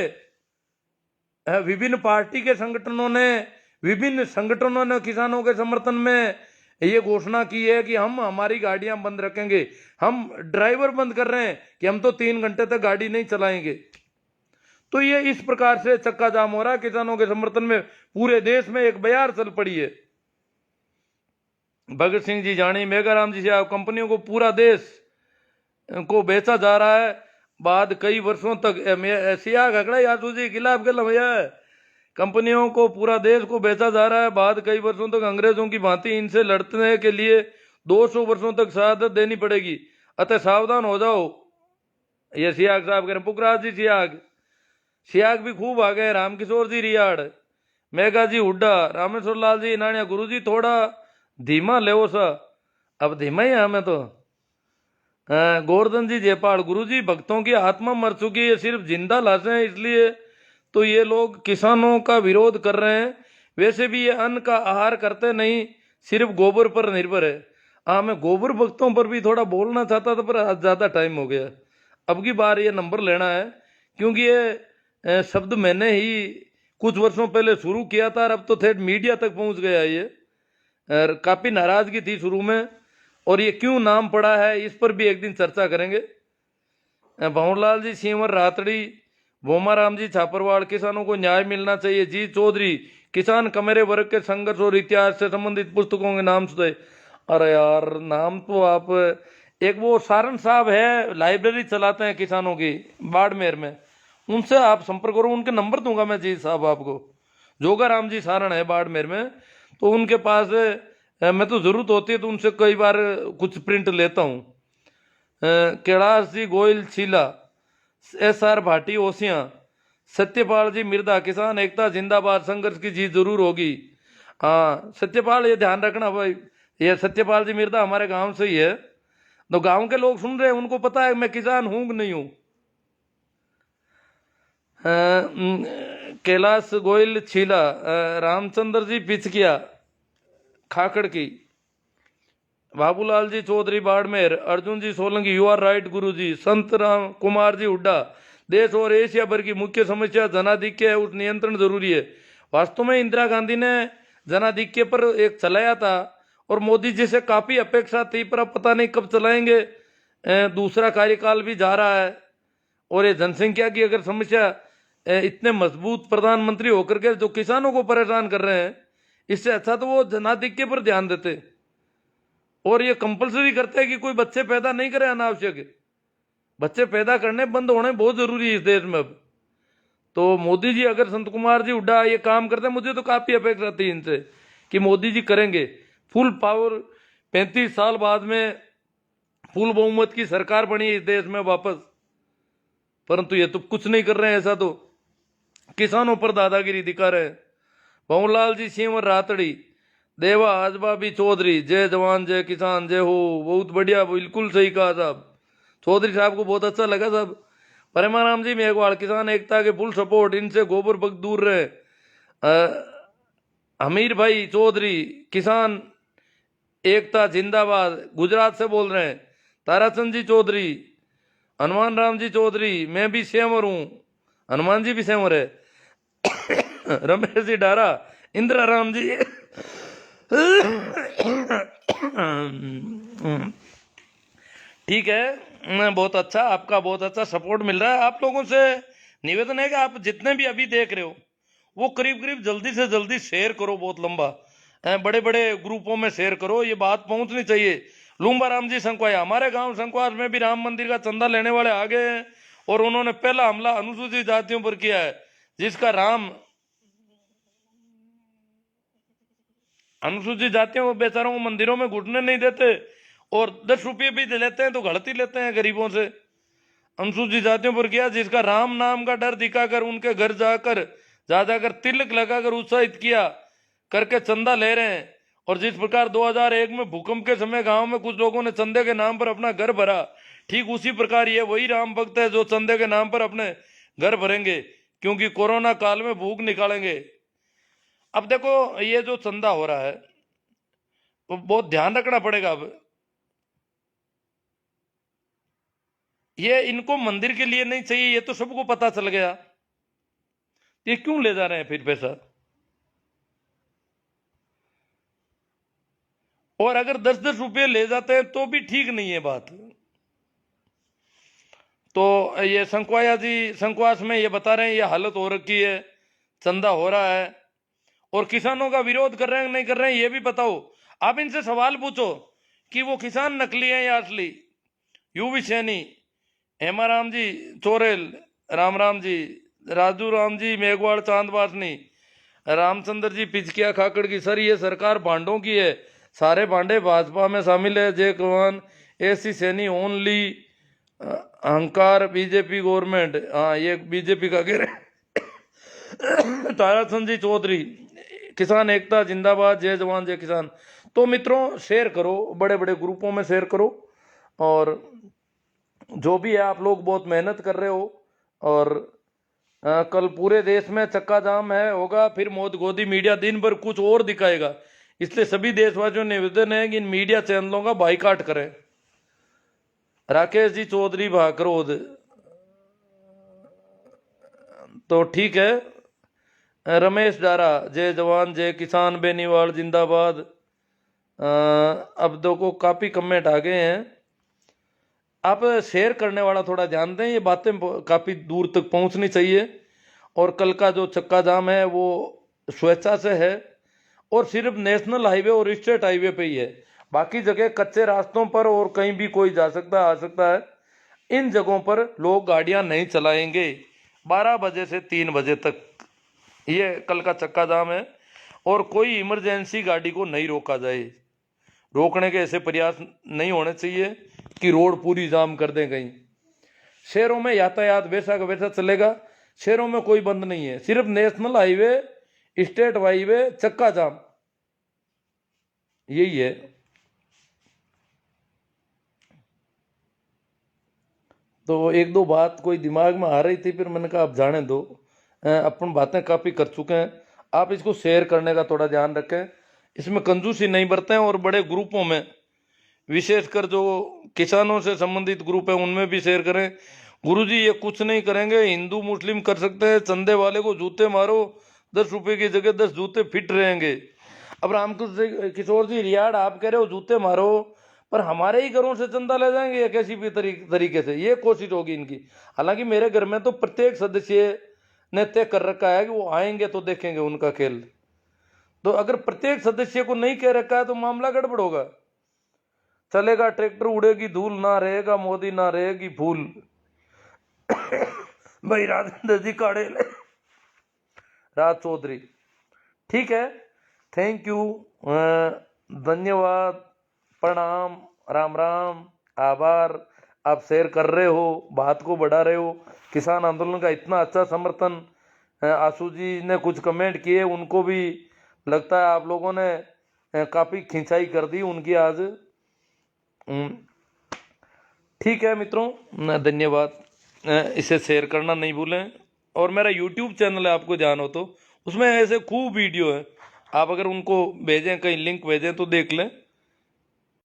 विभिन्न पार्टी के संगठनों ने, विभिन्न संगठनों ने किसानों के समर्थन में ये घोषणा की है कि हम हमारी गाड़ियां बंद रखेंगे। हम ड्राइवर बंद कर रहे हैं कि हम तो 3 घंटे तक गाड़ी नहीं चलाएंगे। तो ये इस प्रकार से चक्का जाम हो रहा है किसानों के समर्थन में। पूरे देश में एक बयार चल पड़ी है। भगत सिंह जी जानी, मेघाराम जी से कंपनियों को पूरा देश को बेचा जा रहा है बाद कई वर्षों तक। सिया घकड़ा यादव जी खिलाफ गल भैया, कंपनियों को पूरा देश को बेचा जा रहा है बाद कई वर्षों तक। अंग्रेजों की भांति इनसे लड़ने के लिए 200 वर्षों तक शहादत देनी पड़ेगी, अतः सावधान हो जाओ। ये सियाग साहब कह रहे। पुखराज जी सियाग भी खूब आ गए। रामकिशोर जी रियाड़, मेघा जी हुड्डा, रामेश्वर लाल जी नानिया। गुरु जी थोड़ा धीमा ले सा। अब धीमा ही है हमें तो। गोवर्धन जी जयपाल, गुरु जी भक्तों की आत्मा मर चुकी है, सिर्फ जिंदा लाशें हैं, इसलिए तो ये लोग किसानों का विरोध कर रहे हैं। वैसे भी ये अन्न का आहार करते नहीं, सिर्फ गोबर पर निर्भर है। हाँ, मैं गोबर भक्तों पर भी थोड़ा बोलना चाहता था पर ज़्यादा टाइम हो गया। अब की बार ये नंबर लेना है, क्योंकि ये शब्द मैंने ही कुछ वर्षों पहले शुरू किया था और अब तो ठेठ मीडिया तक पहुंच गया। ये काफ़ी नाराज़गी थी शुरू में, और ये क्यों नाम पड़ा है इस पर भी एक दिन चर्चा करेंगे। भंवरलाल जी सींवर रातड़ी, भोमाराम जी छापरवाड़, किसानों को न्याय मिलना चाहिए। जी चौधरी, किसान कमेरे वर्ग के संघर्ष और इतिहास से संबंधित पुस्तकों के नाम सुधाए। अरे यार, नाम तो आप, एक वो सारण साहब है, लाइब्रेरी चलाते हैं किसानों की बाड़मेर में, उनसे आप संपर्क करो, उनके नंबर दूंगा मैं जी साहब आपको। जोगाराम जी सारण है बाड़मेर में, तो उनके पास मैं तो ज़रूरत होती है तो उनसे कई बार कुछ प्रिंट लेता हूँ। कैलाश जी गोयल छीला, SR भाटी ओसियां, सत्यपाल जी मिर्दा, किसान एकता जिंदाबाद, संघर्ष की जीत जरूर होगी। हाँ सत्यपाल, ये ध्यान रखना भाई, ये सत्यपाल जी मिर्दा हमारे गांव से ही है, तो गांव के लोग सुन रहे हैं, उनको पता है मैं किसान हूं कि नहीं हूं। कैलाश गोयल छीला, रामचंद्र जी पिचकिया खाकड़ की, Babulal ji Chaudhary Barmer, Arjun ji Solanki, you are right गुरु जी, संत राम कुमार जी हुड्डा, देश और एशिया भर की मुख्य समस्या जनाधिक्य है, उस नियंत्रण जरूरी है। वास्तव में इंदिरा गांधी ने जनाधिक्य पर एक चलाया था और मोदी जी से काफी अपेक्षा थी, पर अब पता नहीं कब चलाएंगे। दूसरा कार्यकाल भी जा रहा है और ये जनसंख्या की अगर समस्या, इतने मजबूत प्रधानमंत्री होकर के जो किसानों को परेशान कर रहे हैं, इससे अच्छा तो वो जनाधिक्य पर ध्यान देते और ये कंपलसरी करते हैं कि कोई बच्चे पैदा नहीं करे अनावश्यक। बच्चे पैदा करने बंद होने बहुत जरूरी है इस देश में अब। तो मोदी जी अगर संत कुमार जी हुड्डा ये काम करते हैं, मुझे तो काफी अपेक्षा थी इनसे कि मोदी जी करेंगे फुल पावर। 35 साल बाद में फुल बहुमत की सरकार बनी है इस देश में वापस, परंतु ये तो कुछ नहीं कर रहे हैं। ऐसा तो किसानों पर दादागिरी दिखा रहे हैं। भवनलाल जी सिंह और रातड़ी, देवा आजबा भी चौधरी, जय जवान जय किसान जय हो, बहुत बढ़िया, बिल्कुल सही कहा साहब, चौधरी साहब को बहुत अच्छा लगा साहब। परमाराम जी मेघवाल, किसान एकता के फुल सपोर्ट, इनसे गोबर भक्त दूर रहे। अमीर भाई चौधरी, किसान एकता जिंदाबाद, गुजरात से बोल रहे हैं। ताराचंद जी चौधरी, हनुमान राम जी चौधरी, मैं भी सेवर हूं, हनुमान जी भी सेवर है। रमेश जी डारा, इंदिरा राम जी ठीक है, बहुत अच्छा, आपका बहुत अच्छा सपोर्ट मिल रहा है। आप लोगों से निवेदन है कि आप जितने भी अभी देख रहे हो वो करीब करीब जल्दी से जल्दी शेयर करो, बहुत लंबा, बड़े बड़े ग्रुपों में शेयर करो, ये बात पहुंचनी चाहिए। लूम्बा राम जी संकवाया, हमारे गांव संकवास में भी राम मंदिर का चंदा लेने वाले आ गए हैं और उन्होंने पहला हमला अनुसूचित जातियों पर किया है, जिसका राम अनुसूचित जातियों को बेचारों को मंदिरों में घुटने नहीं देते और 10 रुपये भी दे लेते हैं तो गलती लेते हैं गरीबों से। अनुसूचित जातियों पर किया, जिसका राम नाम का डर दिखाकर उनके घर जाकर जाकर तिलक लगाकर उत्साहित किया करके चंदा ले रहे हैं। और जिस प्रकार 2001 में भूकंप के समय गांव में कुछ लोगों ने चंदे के नाम पर अपना घर भरा, ठीक उसी प्रकार ये वही राम भक्त है जो चंदे के नाम पर अपने घर भरेंगे, क्योंकि कोरोना काल में भूख निकालेंगे। अब देखो ये जो चंदा हो रहा है तो बहुत ध्यान रखना पड़ेगा। अब ये इनको मंदिर के लिए नहीं चाहिए, ये तो सबको पता चल गया, ये क्यों ले जा रहे हैं फिर पैसा? और अगर 10-10 रुपये ले जाते हैं तो भी ठीक नहीं है बात। तो ये संकवाया जी संकवास में ये बता रहे हैं ये हालत हो रखी है, चंदा हो रहा है और किसानों का विरोध कर रहे हैं नहीं कर रहे हैं ये भी बताओ। आप इनसे सवाल पूछो कि वो किसान नकली हैं या असली। यूवी सैनी, हेमा राम जी चोरेल, राम राम जी, राजू राम जी मेघवाड़ चांदवासनी, रामचंद्र जी पिचकिया खाकड़ की, सर ये सरकार भांडों की है, सारे भांडे भाजपा में शामिल है, जय कमान, ऐसी सैनी ओनली, अहंकार बीजेपी गवर्नमेंट, हाँ ये बीजेपी का कह रहे। ताराचंद जी चौधरी, किसान एकता जिंदाबाद, जय जवान जय किसान। तो मित्रों शेयर करो, बड़े बड़े ग्रुपों में शेयर करो, और जो भी है आप लोग बहुत मेहनत कर रहे हो। और कल पूरे देश में चक्का जाम है होगा, फिर मोदी मीडिया दिन भर कुछ और दिखाएगा, इसलिए सभी देशवासियों निवेदन है कि इन मीडिया चैनलों का बाइकाट करें। राकेश जी चौधरी भाकरोद, तो ठीक है। रमेश डारा, जय जवान जय किसान बेनीवाल जिंदाबाद। अब देखो काफी कमेंट आ गए हैं, आप शेयर करने वाला थोड़ा ध्यान दें, ये बातें काफी दूर तक पहुंचनी चाहिए। और कल का जो चक्का जाम है वो स्वेच्छा से है और सिर्फ नेशनल हाईवे और स्टेट हाईवे पे ही है, बाकी जगह कच्चे रास्तों पर और कहीं भी कोई जा सकता आ सकता है। इन जगहों पर लोग गाड़ियां नहीं चलाएंगे 12 बजे से 3 बजे तक, ये कल का चक्का जाम है। और कोई इमरजेंसी गाड़ी को नहीं रोका जाए। रोकने के ऐसे प्रयास नहीं होने चाहिए कि रोड पूरी जाम कर दें कहीं। शहरों में यातायात वैसा का वैसा चलेगा, शहरों में कोई बंद नहीं है, सिर्फ नेशनल हाईवे, स्टेट हाईवे चक्का जाम, यही है। तो एक दो बात कोई दिमाग में आ रही थी, फिर मैंने कहा आप जाने दो, अपन बातें काफ़ी कर चुके हैं। आप इसको शेयर करने का थोड़ा ध्यान रखें, इसमें कंजूसी नहीं बरतें, और बड़े ग्रुपों में, विशेषकर जो किसानों से संबंधित ग्रुप है उनमें भी शेयर करें। गुरुजी ये कुछ नहीं करेंगे, हिंदू मुस्लिम कर सकते हैं, चंदे वाले को जूते मारो, 10 रुपए की जगह 10 जूते फिट रहेंगे। अब रामकृष्ण किशोर जी रियाड़ आप कह रहे हो जूते मारो, पर हमारे ही घरों से चंदा ले जाएंगे या कैसी भी तरीके से, ये कोशिश होगी इनकी। हालांकि मेरे घर में तो प्रत्येक सदस्य ने तय कर रखा है कि वो आएंगे तो देखेंगे उनका खेल। तो अगर प्रत्येक सदस्य को नहीं कह रखा है तो मामला गड़बड़ होगा। चलेगा ट्रैक्टर उड़ेगी धूल, ना रहेगा मोदी ना रहेगी फूल। भाई राजेंद्र जी काड़े राज चौधरी, ठीक है, थैंक यू, धन्यवाद, प्रणाम, राम राम, आभार। आप शेयर कर रहे हो, बात को बढ़ा रहे हो, किसान आंदोलन का इतना अच्छा समर्थन। आशु जी ने कुछ कमेंट किए, उनको भी लगता है आप लोगों ने काफ़ी खिंचाई कर दी उनकी आज। ठीक है मित्रों, धन्यवाद, इसे शेयर करना नहीं भूलें। और मेरा YouTube चैनल है, आपको जान हो तो उसमें ऐसे खूब वीडियो है, आप अगर उनको भेजें, कहीं लिंक भेजें तो देख लें।